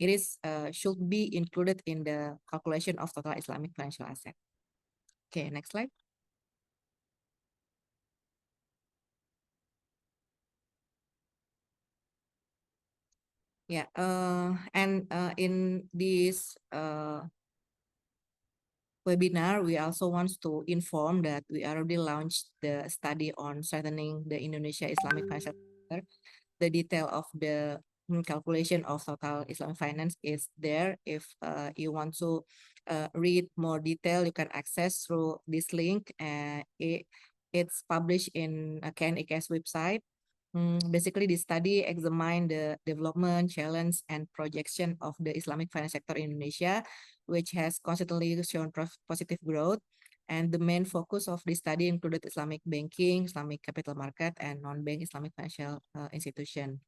C: it is should be included in the calculation of total Islamic financial asset. Okay, next slide. Yeah, and in this webinar, we also want to inform that we already launched the study on strengthening the Indonesia Islamic financial sector. The detail of the calculation of total Islamic finance is there. If you want to read more detail, you can access through this link. It's published in KNIKS website. Basically, the study examined the development, challenge, and projection of the Islamic finance sector in Indonesia, which has constantly shown positive growth. And the main focus of the study included Islamic banking, Islamic capital market, and non-bank Islamic financial institution.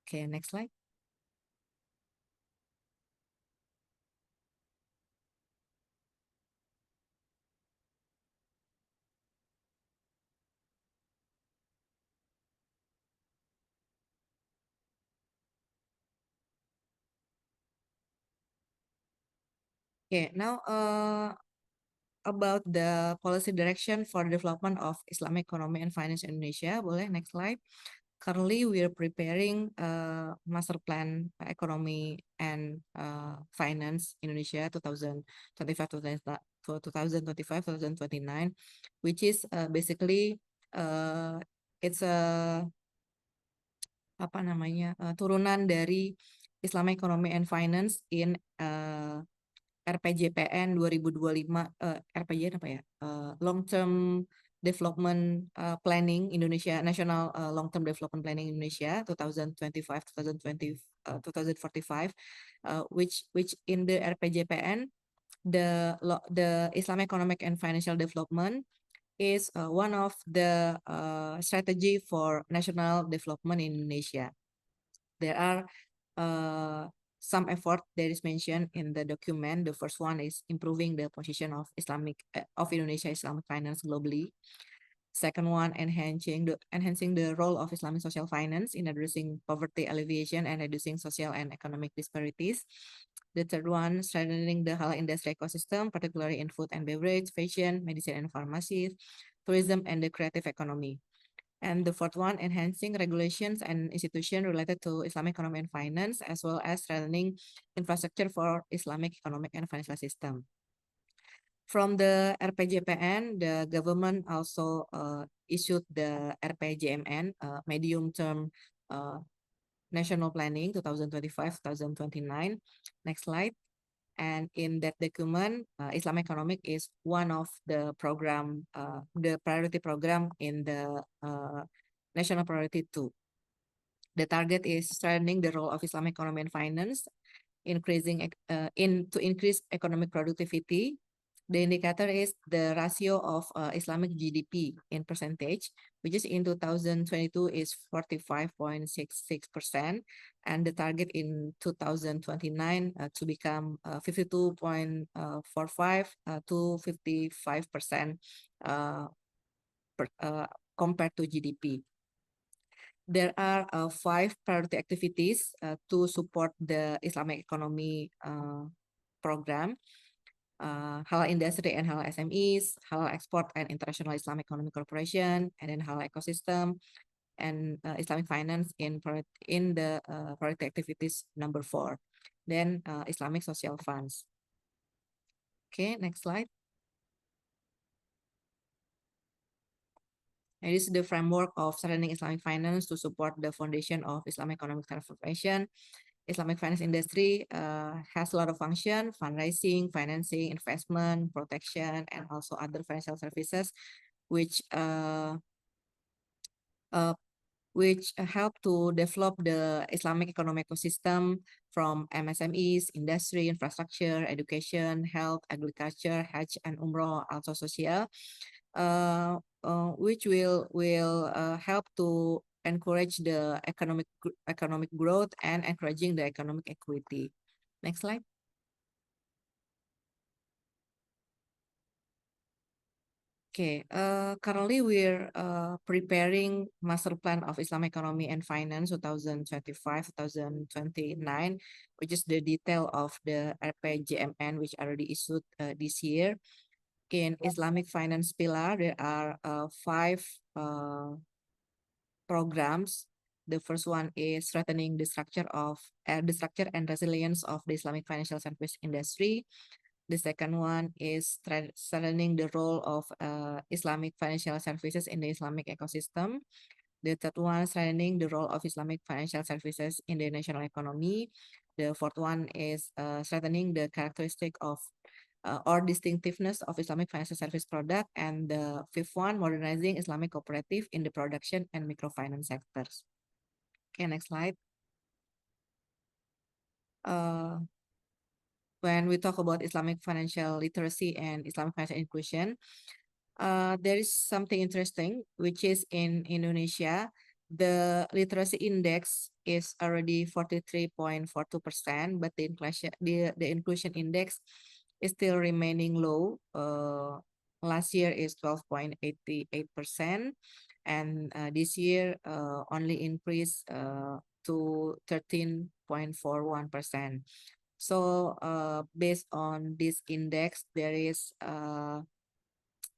C: Okay, next slide. Okay, now about the policy direction for the development of Islamic economy and finance in Indonesia. Boleh, next slide. Currently, we are preparing master plan economy and finance Indonesia 2025-2029, which is basically it's a turunan dari Islamic economy and finance in RPJPN 2025, RPJPN apa ya? Long Term Development Planning Indonesia, National Long Term Development Planning Indonesia 2025-2045, which in the RPJPN, the Islamic economic and financial development is one of the strategy for national development in Indonesia. There are some effort that is mentioned in the document. The first one is improving the position of Indonesia Islamic finance globally. Second one, enhancing the role of Islamic social finance in addressing poverty alleviation and reducing social and economic disparities. The third one, strengthening the halal industry ecosystem, particularly in food and beverage, fashion, medicine and pharmacy, tourism, and the creative economy. And the fourth one, enhancing regulations and institutions related to Islamic economy and finance, as well as strengthening infrastructure for Islamic economic and financial system. From the RPJPN, the government also issued the RPJMN, medium-term national planning 2025-2029. Next slide. And in that document, Islam economic is one of the program, the priority program in the national priority 2. The target is strengthening the role of Islamic economy and finance, to increase economic productivity. The indicator is the ratio of Islamic GDP in percentage, which is in 2022 is 45.66%, and the target in 2029 to become 52.45 to 55% compared to GDP. There are 5 priority activities to support the Islamic economy program. Halal industry and halal SMEs, halal export and international Islamic economic corporation, and then halal ecosystem, and Islamic finance in the priority activities number 4. Then Islamic social funds. Okay, next slide. And this is the framework of strengthening Islamic finance to support the foundation of Islamic economic transformation. Islamic finance industry has a lot of function: fundraising, financing, investment, protection, and also other financial services, which help to develop the Islamic economic ecosystem from MSMEs, industry, infrastructure, education, health, agriculture, Hajj, and Umrah, also social, which will help to encourage the economic growth and encouraging the economic equity. Next slide. Okay, currently we're preparing Master Plan of Islamic Economy and Finance 2025-2029, which is the detail of the RPJMN, which already issued this year. In Islamic Finance Pillar, there are 5 programs. The first one is strengthening the structure and resilience of the Islamic financial service industry. The second one is strengthening the role of Islamic financial services in the Islamic ecosystem. The third one, strengthening the role of Islamic financial services in the national economy. The fourth one is strengthening the characteristic of or distinctiveness of Islamic financial service product. And the fifth one, modernizing Islamic cooperative in the production and microfinance sectors. Okay, next slide. When we talk about Islamic financial literacy and Islamic financial inclusion, there is something interesting, which is in Indonesia, the literacy index is already 43.42%, but the inclusion index is still remaining low. Last year is 12.88%, and this year only increased to 13.41%. So based on this index, there is a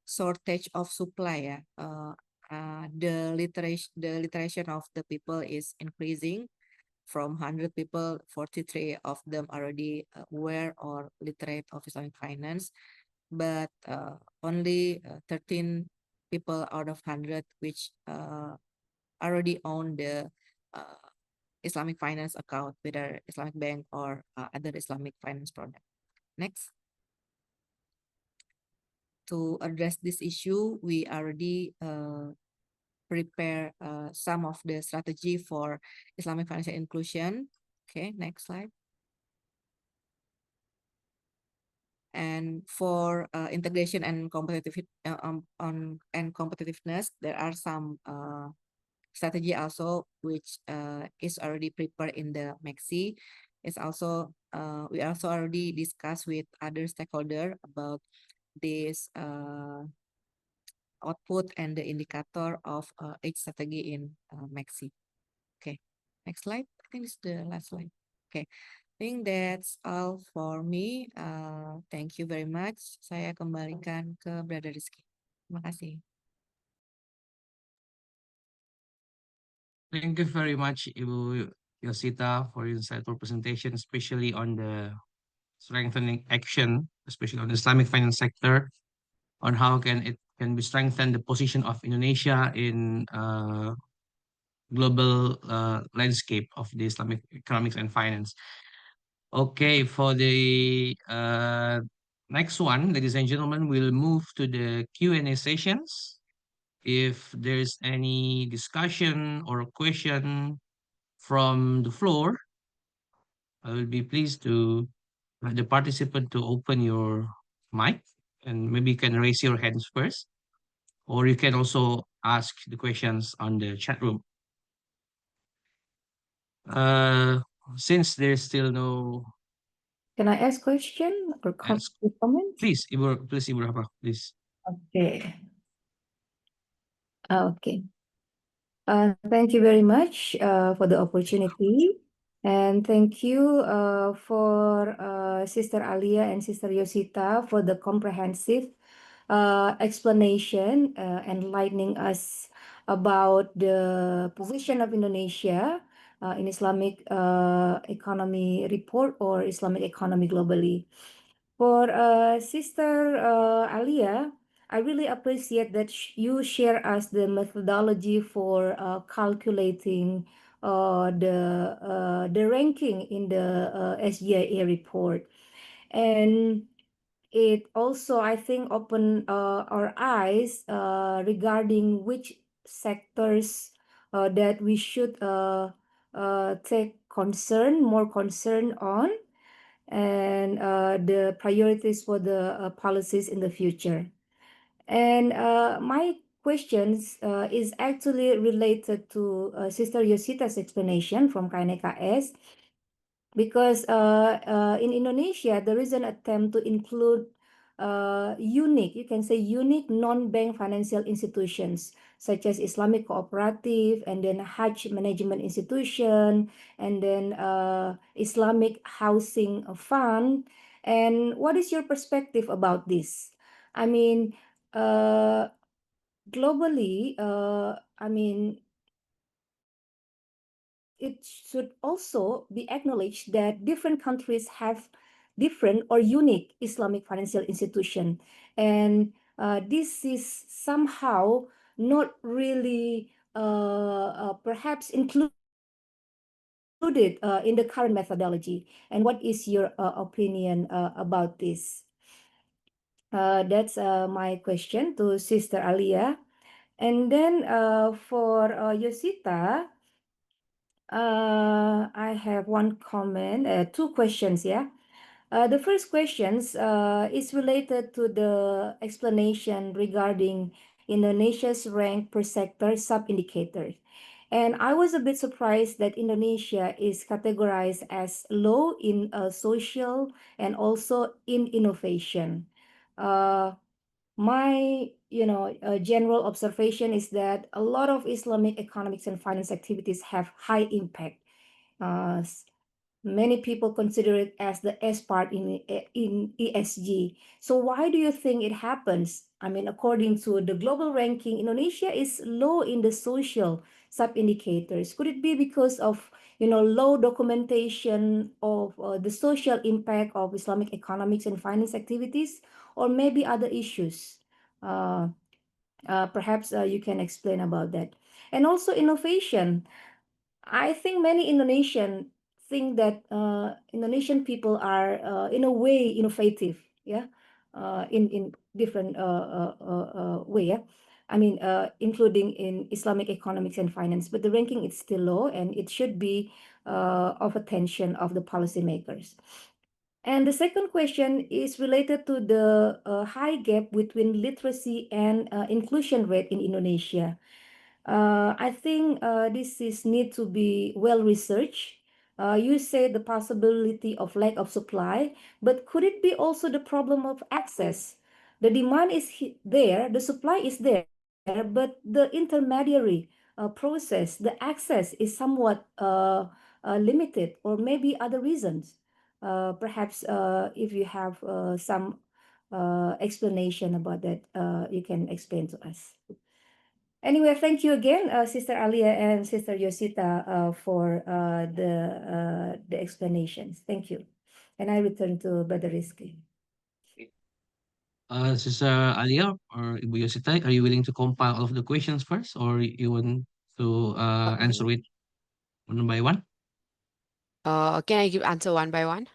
C: shortage of supply. The literation of the people is increasing. From 100 people, 43 of them already aware or literate of Islamic finance, but only 13 people out of 100 which already own the Islamic finance account, whether Islamic bank or other Islamic finance product. Next. To address this issue, we already prepare some of the strategy for Islamic financial inclusion. Okay, next slide. And for integration and competitiveness, there are some strategy also which is already prepared in the MEXI. It's also we also already discussed with other stakeholder about this output and the indicator of each strategy in MEXI. Okay, next slide. I think this is the last slide. Okay, I think that's all for me. Thank you very much. Saya kembalikan ke Brother Rizky. Terima kasih.
A: Thank you very much, Ibu Yosita, for your insightful presentation, especially on the strengthening action, especially on the Islamic finance sector, on how can be strengthened the position of Indonesia in global landscape of the Islamic economics and finance. Okay, for the next one, ladies and gentlemen, we'll move to the Q&A sessions. If there's any discussion or question from the floor, I will be pleased to the participant to open your mic, and maybe you can raise your hands first, or you can also ask the questions on the chat room. Since there's still no
D: Can I ask question or
A: Ask.
D: comment?
A: Please, Ibu Rahma, please.
D: Okay. Okay. Thank you very much for the opportunity. And thank you for Sister Alia and Sister Yosita for the comprehensive explanation, enlightening us about the position of Indonesia in Islamic economy report or Islamic economy globally. For Sister Alia, I really appreciate that you share us the methodology for calculating the ranking in the SGIA report, and it also, I think, open our eyes regarding which sectors that we should take more concern on, and the priorities for the policies in the future. And my questions is actually related to Sister Yosita's explanation from KNKS, because in Indonesia there is an attempt to include unique non-bank financial institutions such as Islamic Cooperative, and then Hajj Management Institution, and then Islamic Housing Fund. And what is your perspective about this? I mean, globally, it should also be acknowledged that different countries have different or unique Islamic financial institution, and this is somehow not really perhaps included in the current methodology. And what is your opinion about this? That's my question to Sister Alia. And then for Yosita, I have one comment, two questions, yeah. The first questions is related to the explanation regarding Indonesia's rank per sector sub-indicators. And I was a bit surprised that Indonesia is categorized as low in social and also in innovation. My general observation is that a lot of Islamic economics and finance activities have high impact. Many people consider it as the S part in ESG. So why do you think it happens? I mean, according to the global ranking, Indonesia is low in the social sub-indicators. Could it be because of low documentation of the social impact of Islamic economics and finance activities, or maybe other issues? Perhaps you can explain about that. And also innovation. I think many Indonesian think that Indonesian people are in a way innovative, yeah, in different way, yeah. I mean, including in Islamic economics and finance, but the ranking is still low, and it should be of attention of the policymakers. And the second question is related to the high gap between literacy and inclusion rate in Indonesia. I think this is need to be well researched. You say the possibility of lack of supply, but could it be also the problem of access? The demand is there, the supply is there, but the intermediary process, the access is somewhat limited, or maybe other reasons. Perhaps if you have some explanation about that, you can explain to us. Anyway, thank you again, Sister Alia and Sister Yosita, for the explanations. Thank you. And I return to Brother Rizky.
A: Sister Alia or Ibu Yosita, are you willing to compile all of the questions first, or you want to answer it one by one?
B: Can I answer one by one?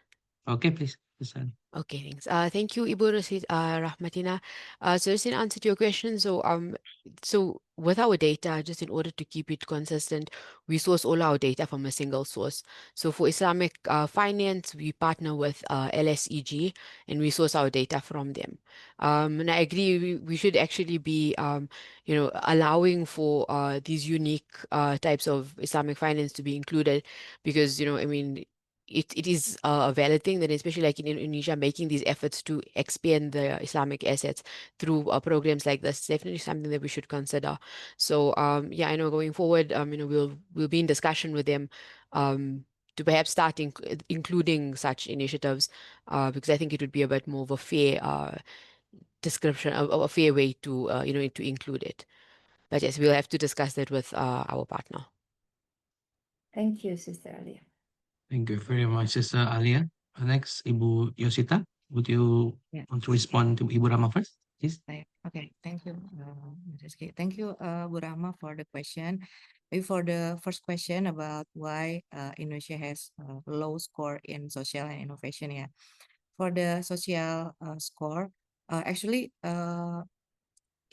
A: Okay, please. Sister.
B: Okay, thanks. Thank you, Ibu Rahmatina. So just in answer to your question, so with our data, just in order to keep it consistent, we source all our data from a single source. So for Islamic finance, we partner with LSEG, and we source our data from them. And I agree, we should actually be, allowing for these unique types of Islamic finance to be included, because, I mean, it is a valid thing that, especially like in Indonesia, making these efforts to expand the Islamic assets through programs like this is definitely something that we should consider. So yeah, I know going forward, we'll be in discussion with them to perhaps start including such initiatives, because I think it would be a bit more of a fair description, a fair way to to include it. But yes, we'll have to discuss that with our partner.
D: Thank you, Sister Alia.
A: Thank you very much, Sister Alia. Next, Ibu Yosita, would you
C: Yeah.
A: want to respond to Ibu Rama first, please?
C: Okay, thank you, Rizky. Thank you, Bu Rahma, for the question. Maybe for the first question about why Indonesia has a low score in social and innovation. Yeah, for the social score, actually,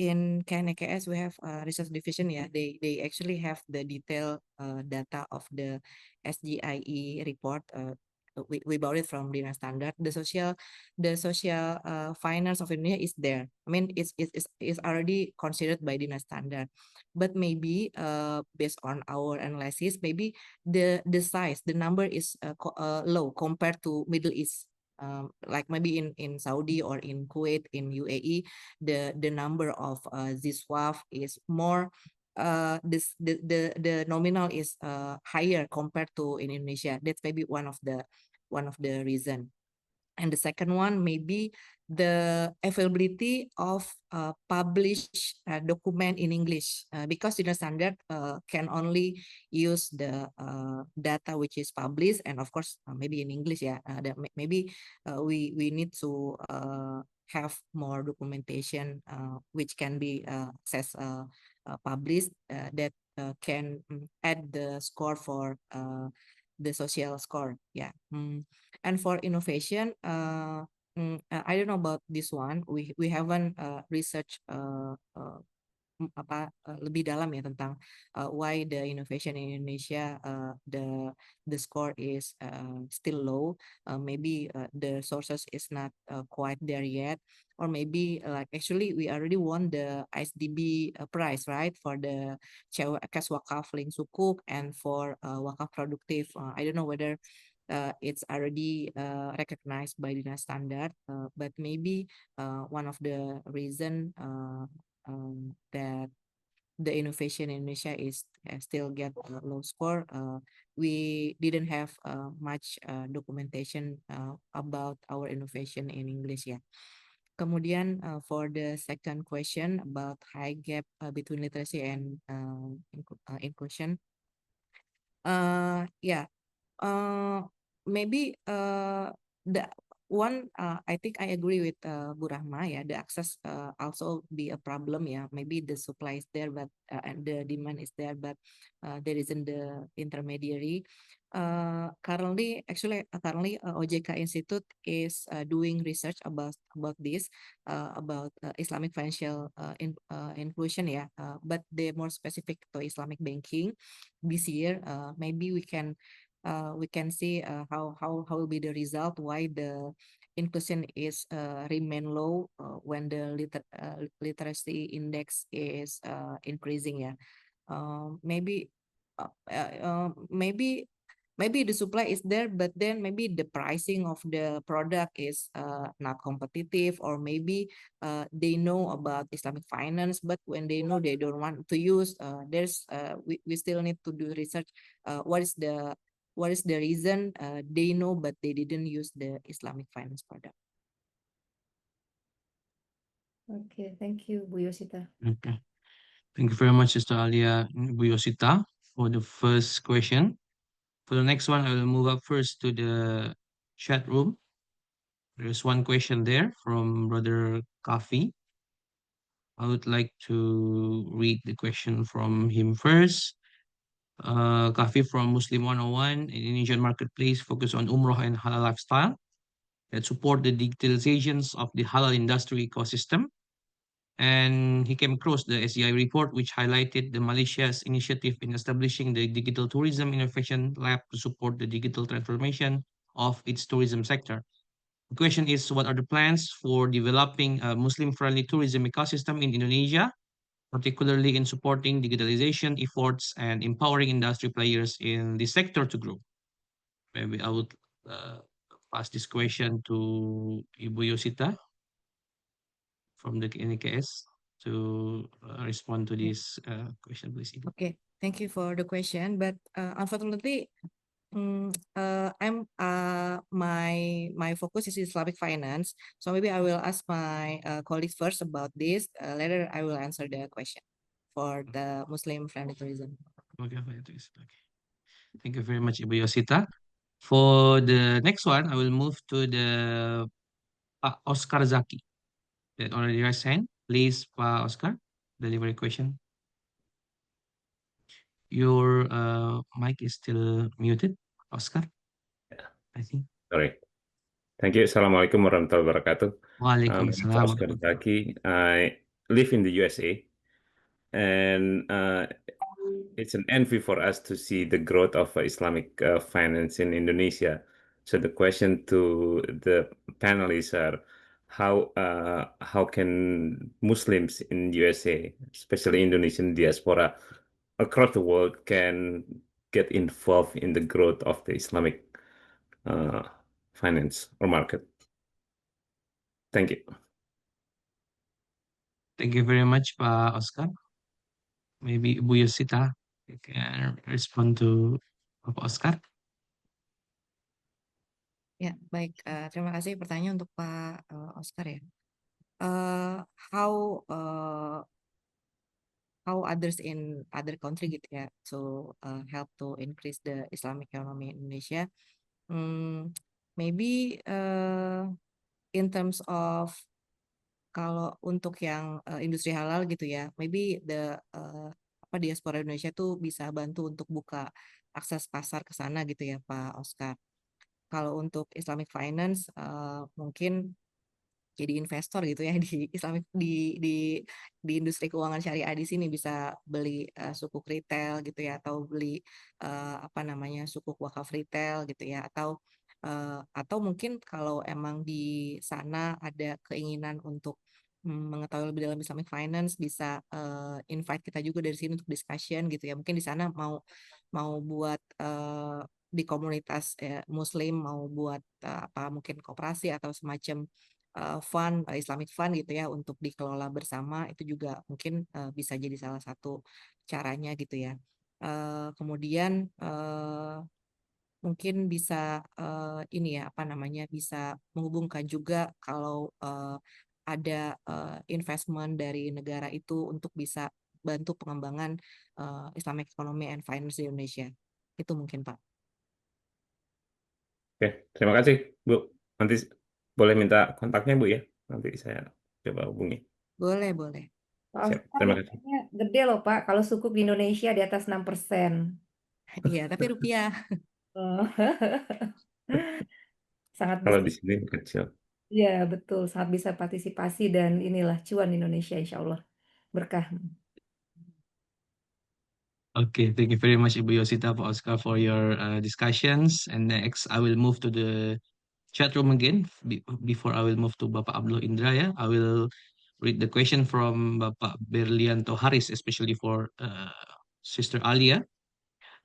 C: in KNKS we have a research division. Yeah, they actually have the detailed data of the SGIE report. We bought it from Dinas Standard. The social finance of Indonesia is there. I mean, it's already considered by Dinas Standard, but maybe based on our analysis, maybe the size, the number is low compared to Middle East. Like maybe in Saudi or in Kuwait, in UAE, the number of ZSWAF is more. The nominal is higher compared to in Indonesia. That's maybe one of the reason. And the second one, maybe the availability of published document in English, because Dinas Standard can only use the data which is published, and of course maybe in English. Yeah, that maybe we need to have more documentation which can be accessed, published, that can add the score for the social score. Yeah. And for innovation, I don't know about this one. We haven't researched lebih dalam ya tentang why the innovation in Indonesia, the score is still low. Maybe the sources is not quite there yet, or maybe like actually we already won the ISDB prize, right, for the Cewek Wakaf Link Sukuk and for Wakaf Produktif. I don't know whether it's already recognized by Dinas Standard, but maybe one of the reason that the innovation in Indonesia is still get a low score. We didn't have much documentation about our innovation in English. Yeah. Kemudian for the second question about high gap between literacy and inclusion. Yeah. Maybe the one, I think I agree with Bu Rahma. Yeah, the access also be a problem. Yeah, maybe the supply is there, but and the demand is there, but there isn't the intermediary. Currently OJK Institute is doing research about this, about Islamic financial inclusion. Yeah, but they're more specific to Islamic banking. This year, maybe we can see how will be the result, why the inclusion is remain low when the literacy index is increasing. Yeah, maybe maybe the supply is there, but then maybe the pricing of the product is not competitive, or maybe they know about Islamic finance, but when they know they don't want to use, there's we still need to do research. What is the reason they know but they didn't use the Islamic finance product?
D: Okay, thank you, Bu Yosita.
A: Okay. Thank you very much, Sister Alia and Bu Yosita, for the first question. For the next one, I will move up first to the chat room. There's one question there from Brother Kafi. I would like to read the question from him first. Kafi from Muslim 101, Indonesian marketplace focus on Umrah and halal lifestyle that support the digitalizations of the halal industry ecosystem. And he came across the SEI report, which highlighted the Malaysia's initiative in establishing the Digital Tourism Innovation Lab to support the digital transformation of its tourism sector. The question is, what are the plans for developing a Muslim-friendly tourism ecosystem in Indonesia, particularly in supporting digitalization efforts and empowering industry players in the sector to grow? Maybe I would uh, pass this question to Ibu Yosita from the NKS to respond to this question, please. Ibu.
C: Okay, thank you for the question, but unfortunately, my focus is Islamic finance, so maybe I will ask my colleagues first about this. Later, I will answer the question for the Muslim friendly tourism.
A: Okay, fine, please. Okay. Thank you very much, Ibu Yosita. For the next one, I will move to the Pak Oscar Zaki that already raised hand. Please, Pak Oscar, deliver a question. Your mic is still muted, Oscar, I think.
E: Sorry. Thank you. Assalamualaikum warahmatullahi wabarakatuh. My name is
A: Waalaikumsalam.
E: Oscar Zaki. I live in the USA, and it's an envy for us to see the growth of Islamic finance in Indonesia. So the question to the panelists are, how can Muslims in USA, especially Indonesian diaspora across the world, can get involved in the growth of the Islamic finance or market? Thank you.
A: Thank you very much, Pak Oscar. Maybe Ibu Yosita can respond to Pak Oscar.
C: Ya, baik. Terima kasih pertanyaan untuk Pak Oscar ya. How others in other country gitu ya to help to increase the Islamic economy in Indonesia. Maybe in terms of kalau untuk yang industri halal gitu ya, maybe the diaspora Indonesia tuh bisa bantu untuk buka akses pasar ke sana gitu ya Pak Oscar. Kalau untuk Islamic finance mungkin jadi investor gitu ya di Islamic di industri keuangan syariah di sini bisa beli sukuk retail gitu ya, atau beli sukuk wakaf retail gitu ya, atau mungkin kalau emang di sana ada keinginan untuk mengetahui lebih dalam Islamic finance, bisa invite kita juga dari sini untuk discussion gitu ya. Mungkin di sana mau buat di komunitas Muslim mau buat mungkin koperasi atau semacam fund Islamic fund gitu ya untuk dikelola bersama, itu juga mungkin bisa jadi salah satu caranya gitu ya. Kemudian mungkin bisa bisa menghubungkan juga kalau ada investment dari negara itu untuk bisa bantu pengembangan Islamic economy and finance di Indonesia. Itu mungkin Pak.
E: Oke, terima kasih Bu. Nanti boleh minta kontaknya Bu ya? Nanti saya coba hubungi.
C: Boleh.
D: Pak
E: Siap,
D: Oscar,
E: terima kasih.
D: nilainya gede loh Pak, kalau sukuk di Indonesia di atas 6%.
C: Iya, tapi rupiah.
D: Oh. Sangat
E: Kalau
D: bisa.
E: di sini kecil.
D: Ya, betul. Sangat bisa partisipasi dan inilah cuan Indonesia, insya Allah. Berkah.
A: Okay, thank you very much, Ibu Yosita, Pak Oscar, for your discussions. And next, I will move to the chat room again. Before I will move to Bapak Abdul Indra, ya, I will read the question from Bapak Berlianto Haris, especially for Sister Alia.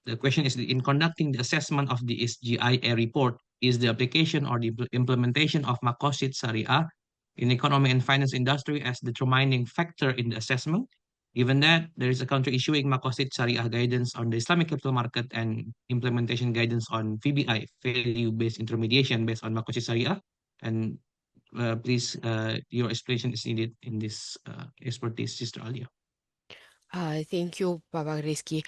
A: The question is, in conducting the assessment of the SGIA report, is the application or the implementation of Maqasid Syariah in economy and finance industry as determining factor in the assessment? Given that there is a country issuing Maqasid Syariah guidance on the Islamic capital market and implementation guidance on VBI, value-based intermediation based on Maqasid Syariah, and please, your explanation is needed in this expertise, Sister Alia.
B: Thank you, Baba Rizky.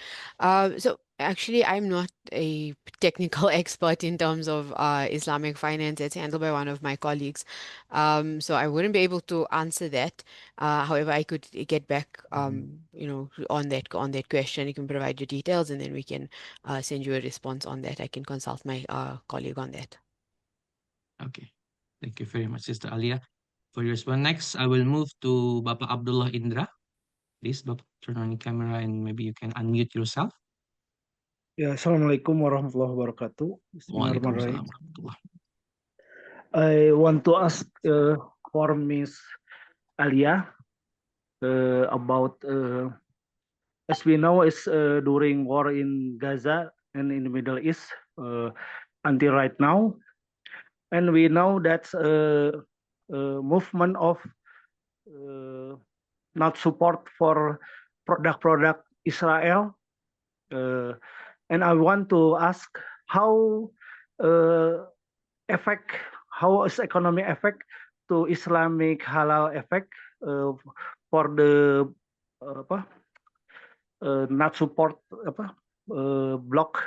B: So actually, I'm not a technical expert in terms of Islamic finance. It's handled by one of my colleagues. So I wouldn't be able to answer that. However, I could get back, on that question. You can provide your details, and then we can send you a response on that. I can consult my colleague on that.
A: Okay. Thank you very much, Sister Alia, for your response. Next, I will move to Bapak Abdullah Indra. Please, Bapak, turn on your camera and maybe you can unmute yourself.
F: Ya, Assalamualaikum warahmatullahi wabarakatuh.
A: Waalaikumsalam
F: Bismillahirrahmanirrahim.
A: warahmatullah.
F: I want to ask for Miss Alia about, as we know, is during war in Gaza and in the Middle East until right now, and we know that movement of not support for product Israel, and I want to ask how effect, how is economic effect to Islamic halal effect for the not support block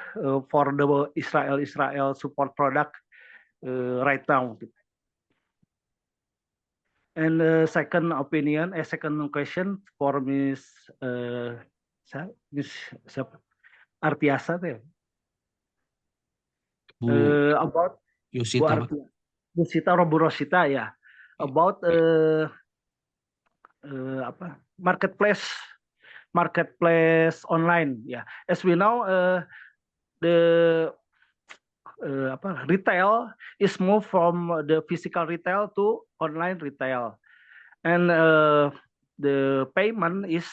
F: for the Israel support product right now. And second question for Miss siapa? Artiasa deh. About
A: Yosita, Pak.
F: Rosita or Bu Rosita, ya. About marketplace online, ya. As we know, the retail is moved from the physical retail to online retail, and the payment is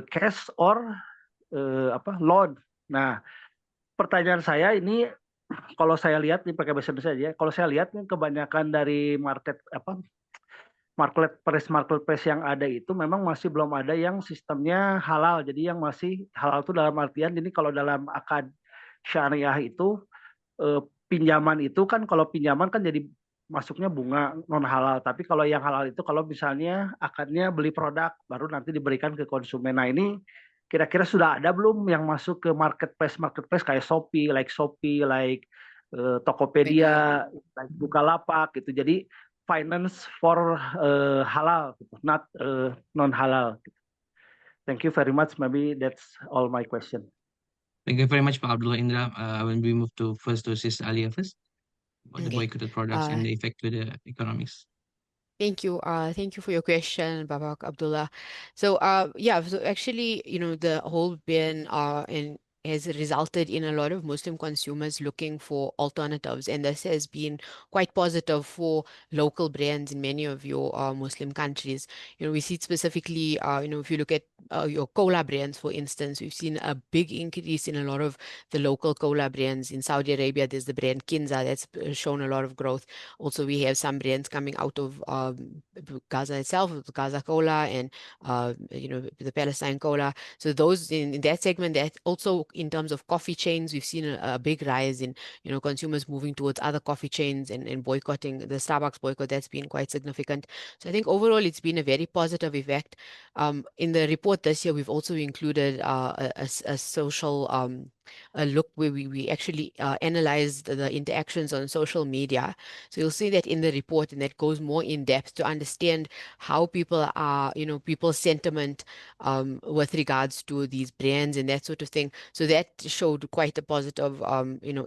F: cash or loan. Nah, pertanyaan saya ini, kalau saya lihat ini pakai bahasa Indonesia aja. Kalau saya lihat nih kebanyakan dari marketplace yang ada itu memang masih belum ada yang sistemnya halal. Jadi yang masih halal itu dalam artian, ini kalau dalam akad syariah itu pinjaman itu kan, kalau pinjaman kan jadi masuknya bunga non halal. Tapi kalau yang halal itu kalau misalnya akadnya beli produk baru nanti diberikan ke konsumen. Nah, ini kira-kira sudah ada belum yang masuk ke marketplace kayak Shopee, like Tokopedia, like Bukalapak gitu. Jadi finance for halal, not non halal. Thank you very much. Maybe that's all my question.
A: Thank you very much, Pak Abdullah Indra. When we move to Sister Alia first, about the
B: Okay.
A: boycotted products and the effect to the economics.
B: Thank you. Thank you for your question, Babak Abdullah. So, so actually, the whole ban has resulted in a lot of Muslim consumers looking for alternatives, and this has been quite positive for local brands in many of your Muslim countries. We see it specifically, if you look at your cola brands, for instance, we've seen a big increase in a lot of the local cola brands. In Saudi Arabia, there's the brand Kinza that's shown a lot of growth. Also, we have some brands coming out of Gaza itself, Gaza Cola, and the Palestine Cola. So those in that segment, that also in terms of coffee chains, we've seen a big rise in consumers moving towards other coffee chains and boycotting the Starbucks boycott. That's been quite significant. So I think overall it's been a very positive effect. In the report this year, we've also included a social a look where we actually analyzed the interactions on social media. So you'll see that in the report, and that goes more in depth to understand how people are, people's sentiment with regards to these brands and that sort of thing. So that showed quite a positive,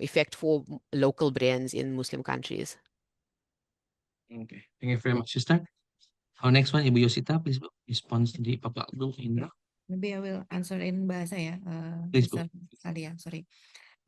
B: effect for local brands in Muslim countries.
A: Okay, thank you very much, Sister. Our next one, Ibu Yosita, please respond to the Bapak Abdullah Indra.
C: Maybe I will answer in bahasa ya,
A: Please, Bu.
C: Sister Alia, sorry.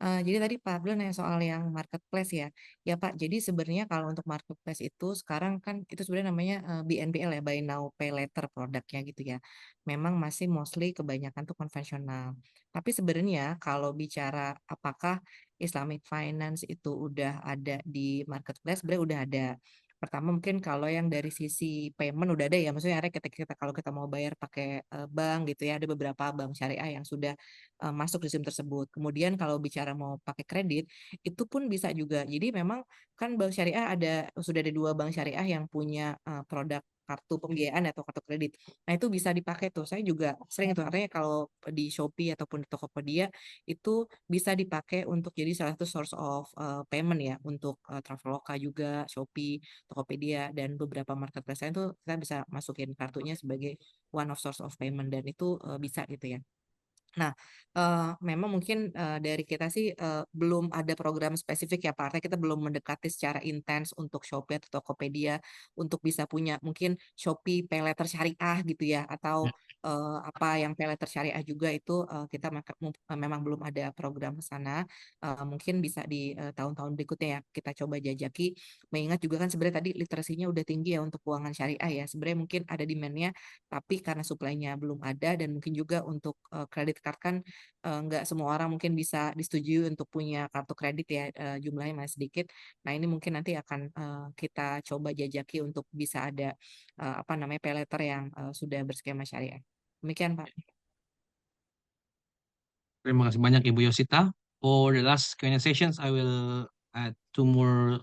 C: Jadi tadi Pak Abdul nanya soal yang marketplace ya. Ya Pak, jadi sebenarnya kalau untuk marketplace itu sekarang kan itu sebenarnya namanya BNPL ya, Buy Now Pay Later produknya gitu ya. Memang masih mostly kebanyakan tuh konvensional. Tapi sebenarnya kalau bicara apakah Islamic Finance itu udah ada di marketplace, sebenarnya udah ada. Pertama mungkin kalau yang dari sisi payment udah ada ya, maksudnya kita kalau kita mau bayar pakai bank gitu ya, ada beberapa bank syariah yang sudah masuk sistem tersebut. Kemudian kalau bicara mau pakai kredit, itu pun bisa juga. Jadi memang kan bank syariah sudah ada 2 bank syariah yang punya produk kartu pembiayaan atau kartu kredit. Nah itu bisa dipakai tuh. Saya juga sering itu. Artinya kalau di Shopee ataupun di Tokopedia itu bisa dipakai untuk jadi salah satu source of payment ya untuk Traveloka juga, Shopee, Tokopedia dan beberapa marketplace lain tuh kita bisa masukin kartunya sebagai one of source of payment dan itu bisa gitu ya. Nah, memang mungkin dari kita sih belum ada program spesifik ya Pak. Artinya kita belum mendekati secara intens untuk Shopee atau Tokopedia untuk bisa punya mungkin Shopee Paylater Syariah gitu ya atau apa yang Paylater Syariah juga itu kita memang belum ada program ke sana. Mungkin bisa di tahun-tahun berikutnya ya kita coba jajaki. Mengingat juga kan sebenarnya tadi literasinya udah tinggi ya untuk keuangan syariah ya. Sebenarnya mungkin ada demand-nya tapi karena supply-nya belum ada dan mungkin juga untuk kredit card kan nggak semua orang mungkin bisa disetujui untuk punya kartu kredit ya, jumlahnya masih sedikit. Nah ini mungkin nanti akan kita coba jajaki untuk bisa ada apa namanya paylater yang sudah berskema syariah. Demikian Pak.
A: Terima kasih banyak Ibu Yosita. For the last Q&A sessions, I will add 2 more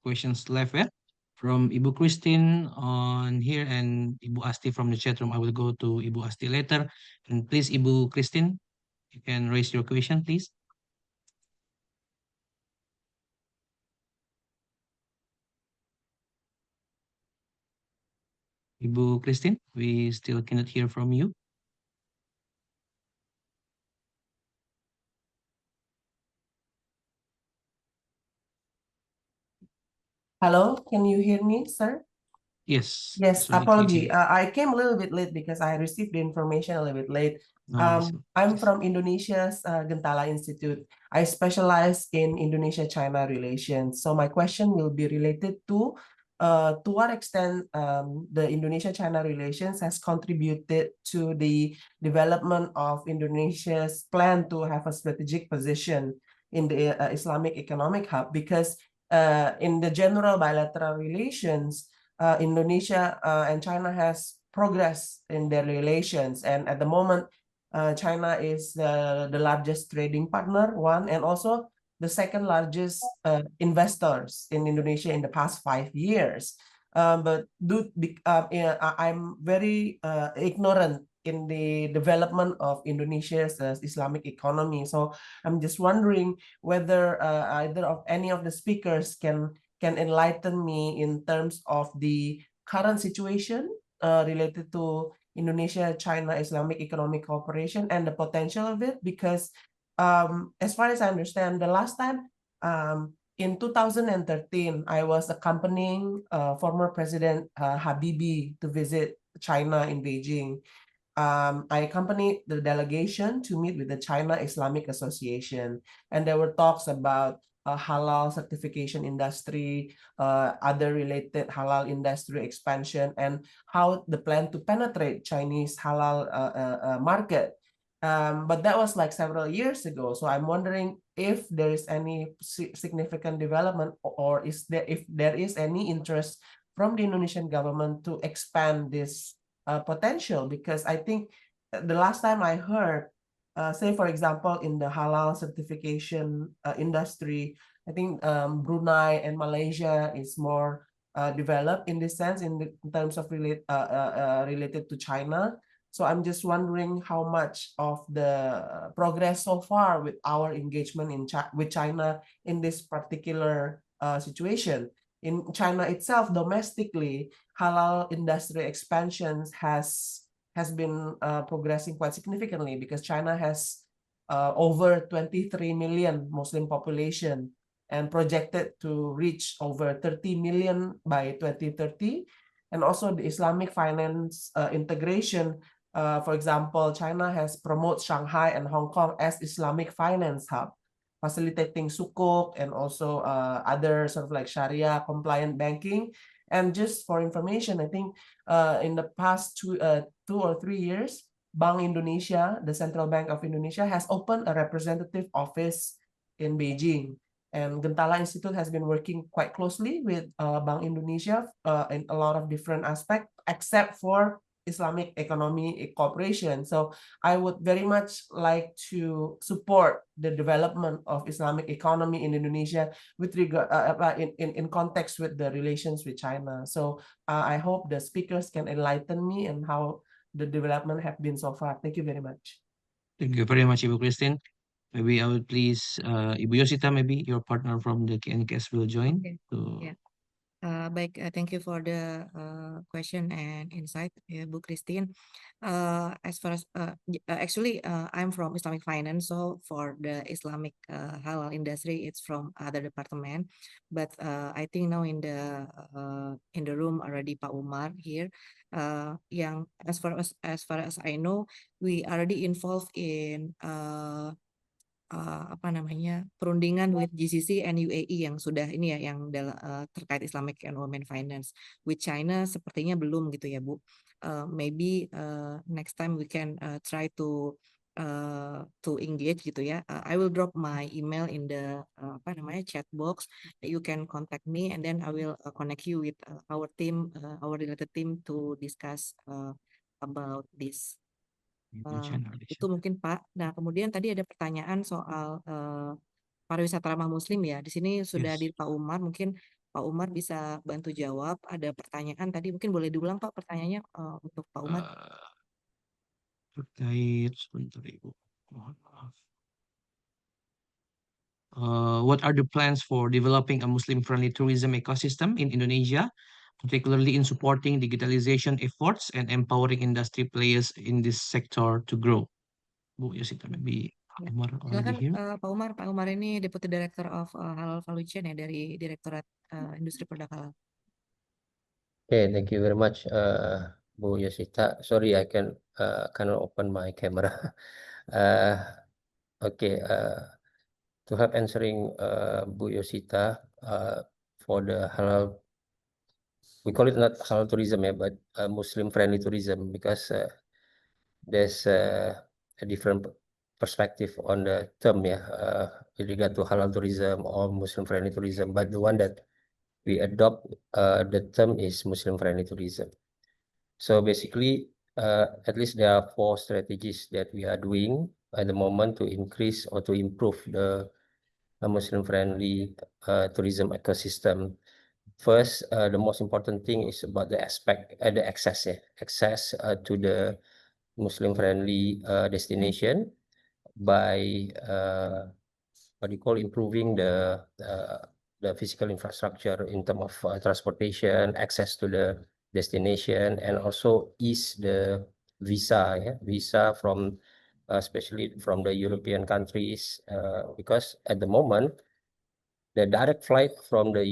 A: questions left ya. From Ibu Christine on here and Ibu Asti from the chat room. I will go to Ibu Asti later. And please, Ibu Christine, you can raise your question, please. Ibu Christine, we still cannot hear from you.
G: Hello, can you hear me, sir?
A: Yes.
G: Yes,
A: Solidly
G: apology.
A: clear.
G: I came a little bit late because I received the information a little bit late.
A: No worries.
G: I'm from Indonesia's Gentala Institute. I specialize in Indonesia-China relations. So my question will be related to what extent the Indonesia-China relations has contributed to the development of Indonesia's plan to have a strategic position in the Islamic economic hub, because in the general bilateral relations, Indonesia and China has progressed in their relations, and at the moment China is the largest trading partner, one, and also the second largest investors in Indonesia in the past 5 years. But I'm very ignorant in the development of Indonesia's Islamic economy, so I'm just wondering whether either of any of the speakers can enlighten me in terms of the current situation related to Indonesia-China Islamic Economic Cooperation and the potential of it, because as far as I understand, the last time in 2013, I was accompanying former President Habibie to visit China in Beijing. I accompanied the delegation to meet with the China Islamic Association, and there were talks about halal certification industry, other related halal industry expansion, and how the plan to penetrate Chinese halal market. But that was like several years ago. So I'm wondering if there is any significant development, or if there is any interest from the Indonesian government to expand this potential, because I think the last time I heard, say for example, in the halal certification industry, I think Brunei and Malaysia is more developed in this sense in terms of related to China. So I'm just wondering how much of the progress so far with our engagement with China in this particular situation. In China itself, domestically, halal industry expansions has been progressing quite significantly, because China has over 23 million Muslim population and projected to reach over 30 million by 2030. And also the Islamic finance integration. For example, China has promoted Shanghai and Hong Kong as Islamic finance hub, facilitating sukuk and also other sort of like Sharia compliant banking. And just for information, I think in the past 2 or 3 years, Bank Indonesia, the Central Bank of Indonesia, has opened a representative office in Beijing. And Gentala Institute has been working quite closely with Bank Indonesia in a lot of different aspects, except for Islamic economy cooperation. So I would very much like to support the development of Islamic economy in Indonesia with regard in context with the relations with China. So I hope the speakers can enlighten me and how the development have been so far. Thank you very much.
A: Thank you very much, Ibu Christine. Maybe I would please Ibu Yosita, maybe your partner from the KNKS will join.
C: Okay.
A: So,
C: Yeah. Baik, thank you for the question and insight, Bu Christine. As far as actually, I'm from Islamic finance, so for the Islamic halal industry, it's from other department. But I think now in the room already Pak Umar here. Yang as far as I know, we already involved in apa namanya, perundingan with GCC and UAE yang sudah ini ya, yang terkait Islamic and Women Finance. With China sepertinya belum gitu ya, Bu. Maybe next time we can try to engage gitu ya. I will drop my email in the apa namanya, chat box. You can contact me and then I will connect you with our team, our related team to discuss about this. Itu mungkin Pak. Nah, kemudian tadi ada pertanyaan soal pariwisata ramah Muslim ya. Di sini sudah
A: Yes.
C: hadir Pak Umar. Mungkin Pak Umar bisa bantu jawab. Ada pertanyaan tadi, mungkin boleh diulang Pak pertanyaannya untuk Pak Umar.
A: Terkait sebentar Ibu. Mohon maaf. What are the plans for developing a Muslim-friendly tourism ecosystem in Indonesia, particularly in supporting digitalization efforts and empowering industry players in this sector to grow? Bu Yosita, maybe
C: Ya.
A: Umar already
C: Silakan
A: here.
C: Pak Umar. Pak Umar ini Deputy Director of Halal Value Chain ya dari Direktorat Industri Produk Halal.
H: Okay, thank you very much, Bu Yosita. Sorry, I cannot open my camera. Okay, to help answering Bu Yosita for the halal, we call it not halal tourism, but Muslim-friendly tourism, because there's a different perspective on the term, with regard to halal tourism or Muslim-friendly tourism. But the one that we adopt the term is Muslim-friendly tourism. So basically, at least there are 4 strategies that we are doing at the moment to increase or to improve the Muslim-friendly tourism ecosystem. First, the most important thing is about the access to the Muslim-friendly destination by what you call improving the physical infrastructure in terms of transportation, access to the destination, and also ease the visa from especially from the European countries, because at the moment the direct flight from the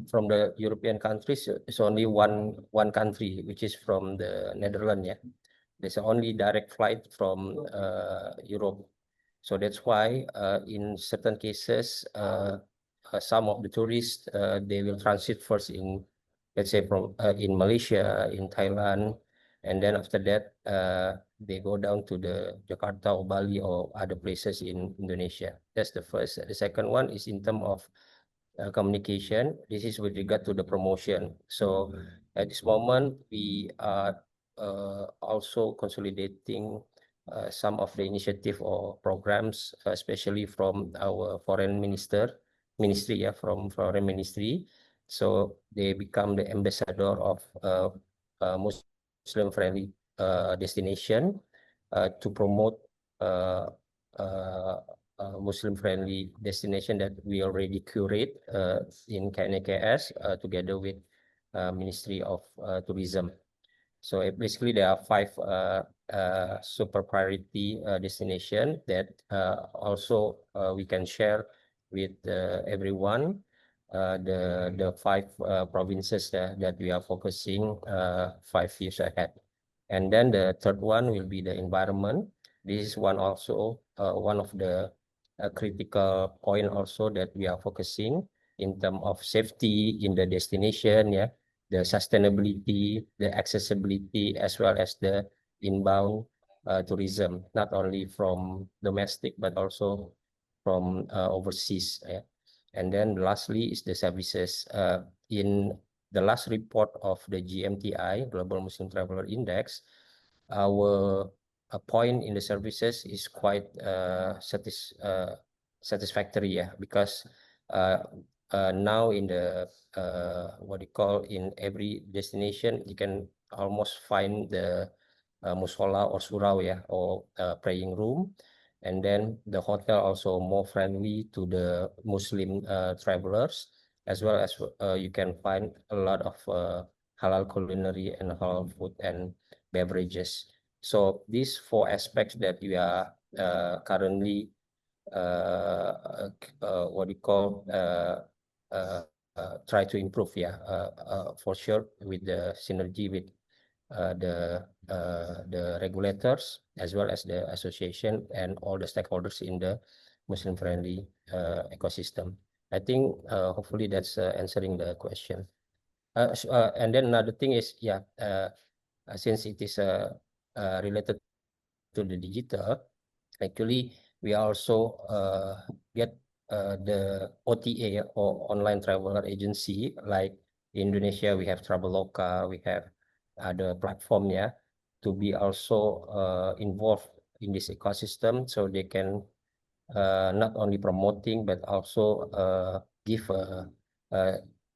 H: from the European countries is only one country, which is from the Netherlands. There's only direct flight from Europe. So that's why in certain cases, some of the tourists, they will transit first in, let's say, from in Malaysia, in Thailand, and then after that, they go down to the Jakarta or Bali or other places in Indonesia. That's the first. The second one is in terms of communication. This is with regard to the promotion. So at this moment, we are also consolidating some of the initiative or programs, especially from our foreign ministry, from foreign ministry. So they become the ambassador of Muslim-friendly destination to promote Muslim-friendly destination that we already curate in KNKS together with Ministry of Tourism. So basically, there are 5 super priority destination that also we can share with everyone. The 5 provinces that we are focusing 5 years ahead. And then the third one will be the environment. This is one of the critical point also that we are focusing in terms of safety in the destination, the sustainability, the accessibility, as well as the inbound tourism, not only from domestic but also from overseas. And then lastly is the services. In the last report of the GMTI, Global Muslim Traveler Index, our point in the services is quite satisfactory, yeah, because now in the what you call in every destination you can almost find the musola or surau, yeah, or praying room, and then the hotel also more friendly to the Muslim travelers, as well as you can find a lot of halal culinary and halal food and beverages. So these four aspects that we are currently what you call try to improve, yeah, for sure, with the synergy with the regulators as well as the association and all the stakeholders in the Muslim friendly ecosystem. I think hopefully that's answering the question. And then another thing is, yeah, since it is related to the digital, actually we also get the OTA or online traveler agency. Like in Indonesia, we have Traveloka, we have other platform, yeah, to be also involved in this ecosystem, so they can not only promoting but also give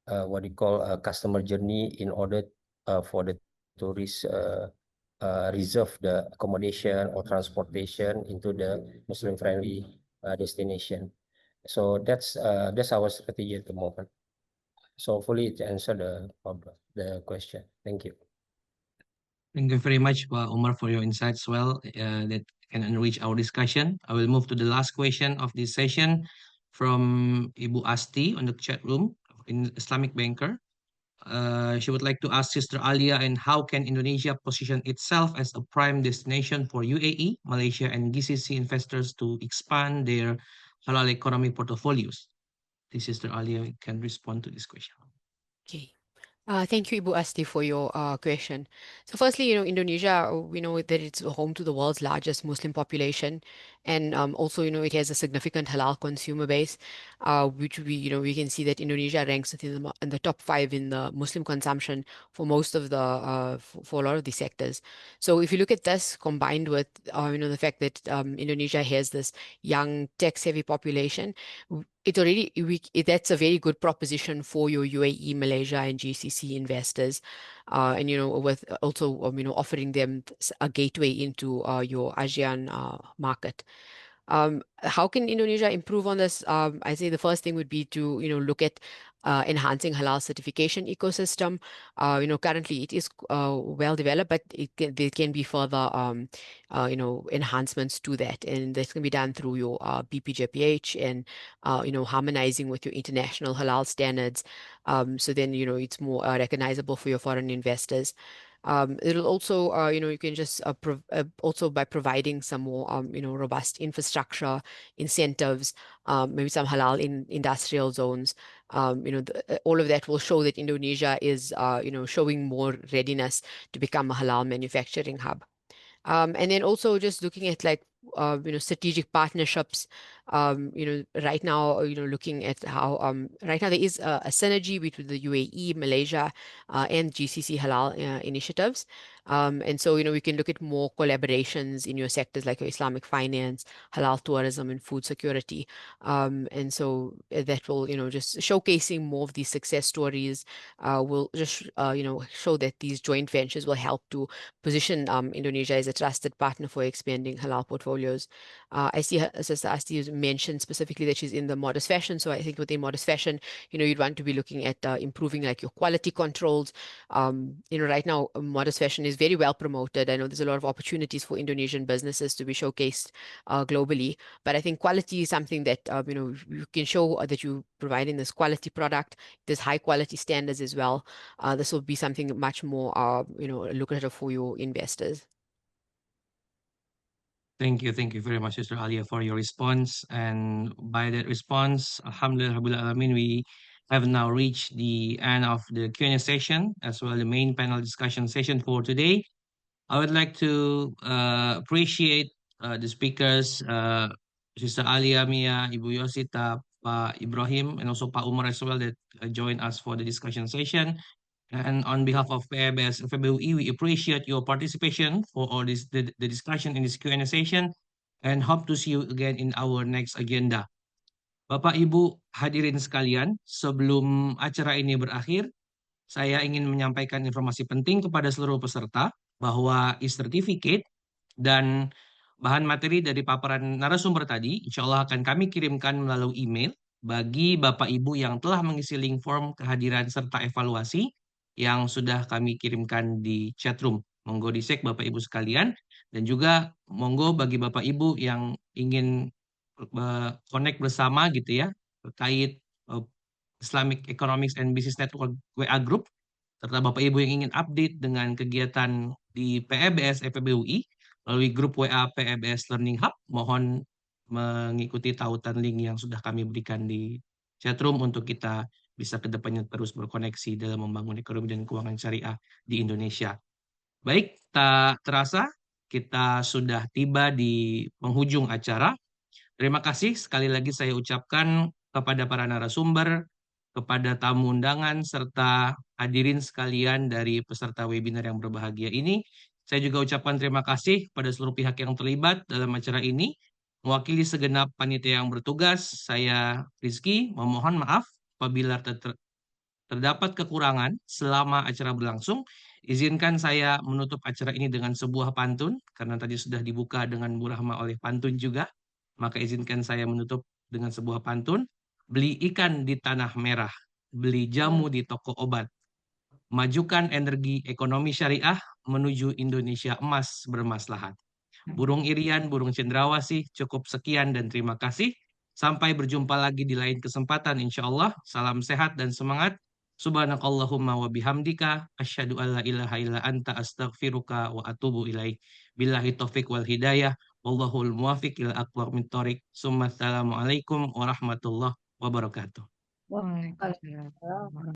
H: what you call a customer journey in order for the tourists reserve the accommodation or transportation into the Muslim friendly destination. So that's our strategy at the moment. So hopefully it answered the question. Thank you.
A: Thank you very much, Pak Umar, for your insights. Well, that can enrich our discussion. I will move to the last question of this session from Ibu Asti on the chat room, in Islamic Banker. She would like to ask Sister Alia, and how can Indonesia position itself as a prime destination for UAE, Malaysia, and GCC investors to expand their halal economy portfolios? This Sister Alia can respond to this question.
B: Okay. Thank you, Ibu Asti, for your question. So firstly, Indonesia, we know that it's home to the world's largest Muslim population, and also, it has a significant halal consumer base, which we can see that Indonesia ranks in the top 5 in the Muslim consumption for most of the for a lot of the sectors. So if you look at this combined with the fact that Indonesia has this young tech-savvy population, that's a very good proposition for your UAE, Malaysia, and GCC investors, and with also offering them a gateway into your ASEAN market. How can Indonesia improve on this? I say the first thing would be to look at enhancing halal certification ecosystem. Currently it is well developed, but there can be further enhancements to that, and that can be done through your BPJPH and harmonizing with your international halal standards. So then it's more recognizable for your foreign investors. It'll also, you can just also by providing some more, robust infrastructure, incentives, maybe some halal in industrial zones. All of that will show that Indonesia is, showing more readiness to become a halal manufacturing hub. And then also just looking at strategic partnerships, right now, looking at how right now there is a synergy between the UAE, Malaysia, and GCC halal initiatives. And so, we can look at more collaborations in your sectors like your Islamic finance, halal tourism, and food security. And so that will, just showcasing more of these success stories will just, show that these joint ventures will help to position Indonesia as a trusted partner for expanding halal portfolios. I see Sister Asti mentioned specifically that she's in the modest fashion. So I think within modest fashion, you'd want to be looking at improving like your quality controls. Right now, modest fashion is very well promoted. I know there's a lot of opportunities for Indonesian businesses to be showcased globally, but I think quality is something that you can show that you providing this quality product. There's high quality standards as well. This will be something much more lucrative for your investors.
A: Thank you very much, Sister Alia, for your response. And by that response, Alhamdulillah, Rabbil Alamin, we have now reached the end of the Q&A session, as well the main panel discussion session for today. I would like to appreciate the speakers, Sister Alia, Mia, Ibu Yosita, Pak Ibrahim, and also Pak Umar as well, that joined us for the discussion session. And on behalf of PABS and FEBUI, we appreciate your participation for all this the discussion in this Q&A session and hope to see you again in our next agenda. Bapak Ibu hadirin sekalian, sebelum acara ini berakhir, saya ingin menyampaikan informasi penting kepada seluruh peserta bahwa e-certificate dan bahan materi dari paparan narasumber tadi insya Allah akan kami kirimkan melalui email bagi Bapak Ibu yang telah mengisi link form kehadiran serta evaluasi yang sudah kami kirimkan di chat room. Monggo dicek Bapak Ibu sekalian, dan juga monggo bagi Bapak Ibu yang ingin connect bersama gitu ya terkait Islamic Economics and Business Network WA Group, serta Bapak Ibu yang ingin update dengan kegiatan di PABS FEBUI melalui grup WA PABS Learning Hub, mohon mengikuti tautan link yang sudah kami berikan di chatroom untuk kita bisa kedepannya terus berkoneksi dalam membangun ekonomi dan keuangan syariah di Indonesia. Baik, tak terasa kita sudah tiba di penghujung acara. Terima kasih sekali lagi saya ucapkan kepada para narasumber, kepada tamu undangan, serta hadirin sekalian dari peserta webinar yang berbahagia ini. Saya juga ucapkan terima kasih kepada seluruh pihak yang terlibat dalam acara ini. Mewakili segenap panitia yang bertugas, saya Rizky memohon maaf apabila terdapat kekurangan selama acara berlangsung. Izinkan saya menutup acara ini dengan sebuah pantun, karena tadi sudah dibuka dengan Bu Rahma oleh pantun juga. Maka izinkan saya menutup dengan sebuah pantun. Beli ikan di tanah merah, beli jamu di toko obat. Majukan energi ekonomi syariah menuju Indonesia emas bermaslahat. Burung irian, burung cendrawasih, cukup sekian dan terima kasih. Sampai berjumpa lagi di lain kesempatan insya Allah. Salam sehat dan semangat. Subhanakallahumma wa bihamdika asyhadu an la ilaha illa anta astaghfiruka wa atubu ilaik. Billahi taufik wal hidayah. Wallahul muwafiq ila aqwamit thoriq. Assalamualaikum warahmatullahi wabarakatuh.
D: Wah,
C: Waalaikumsalam.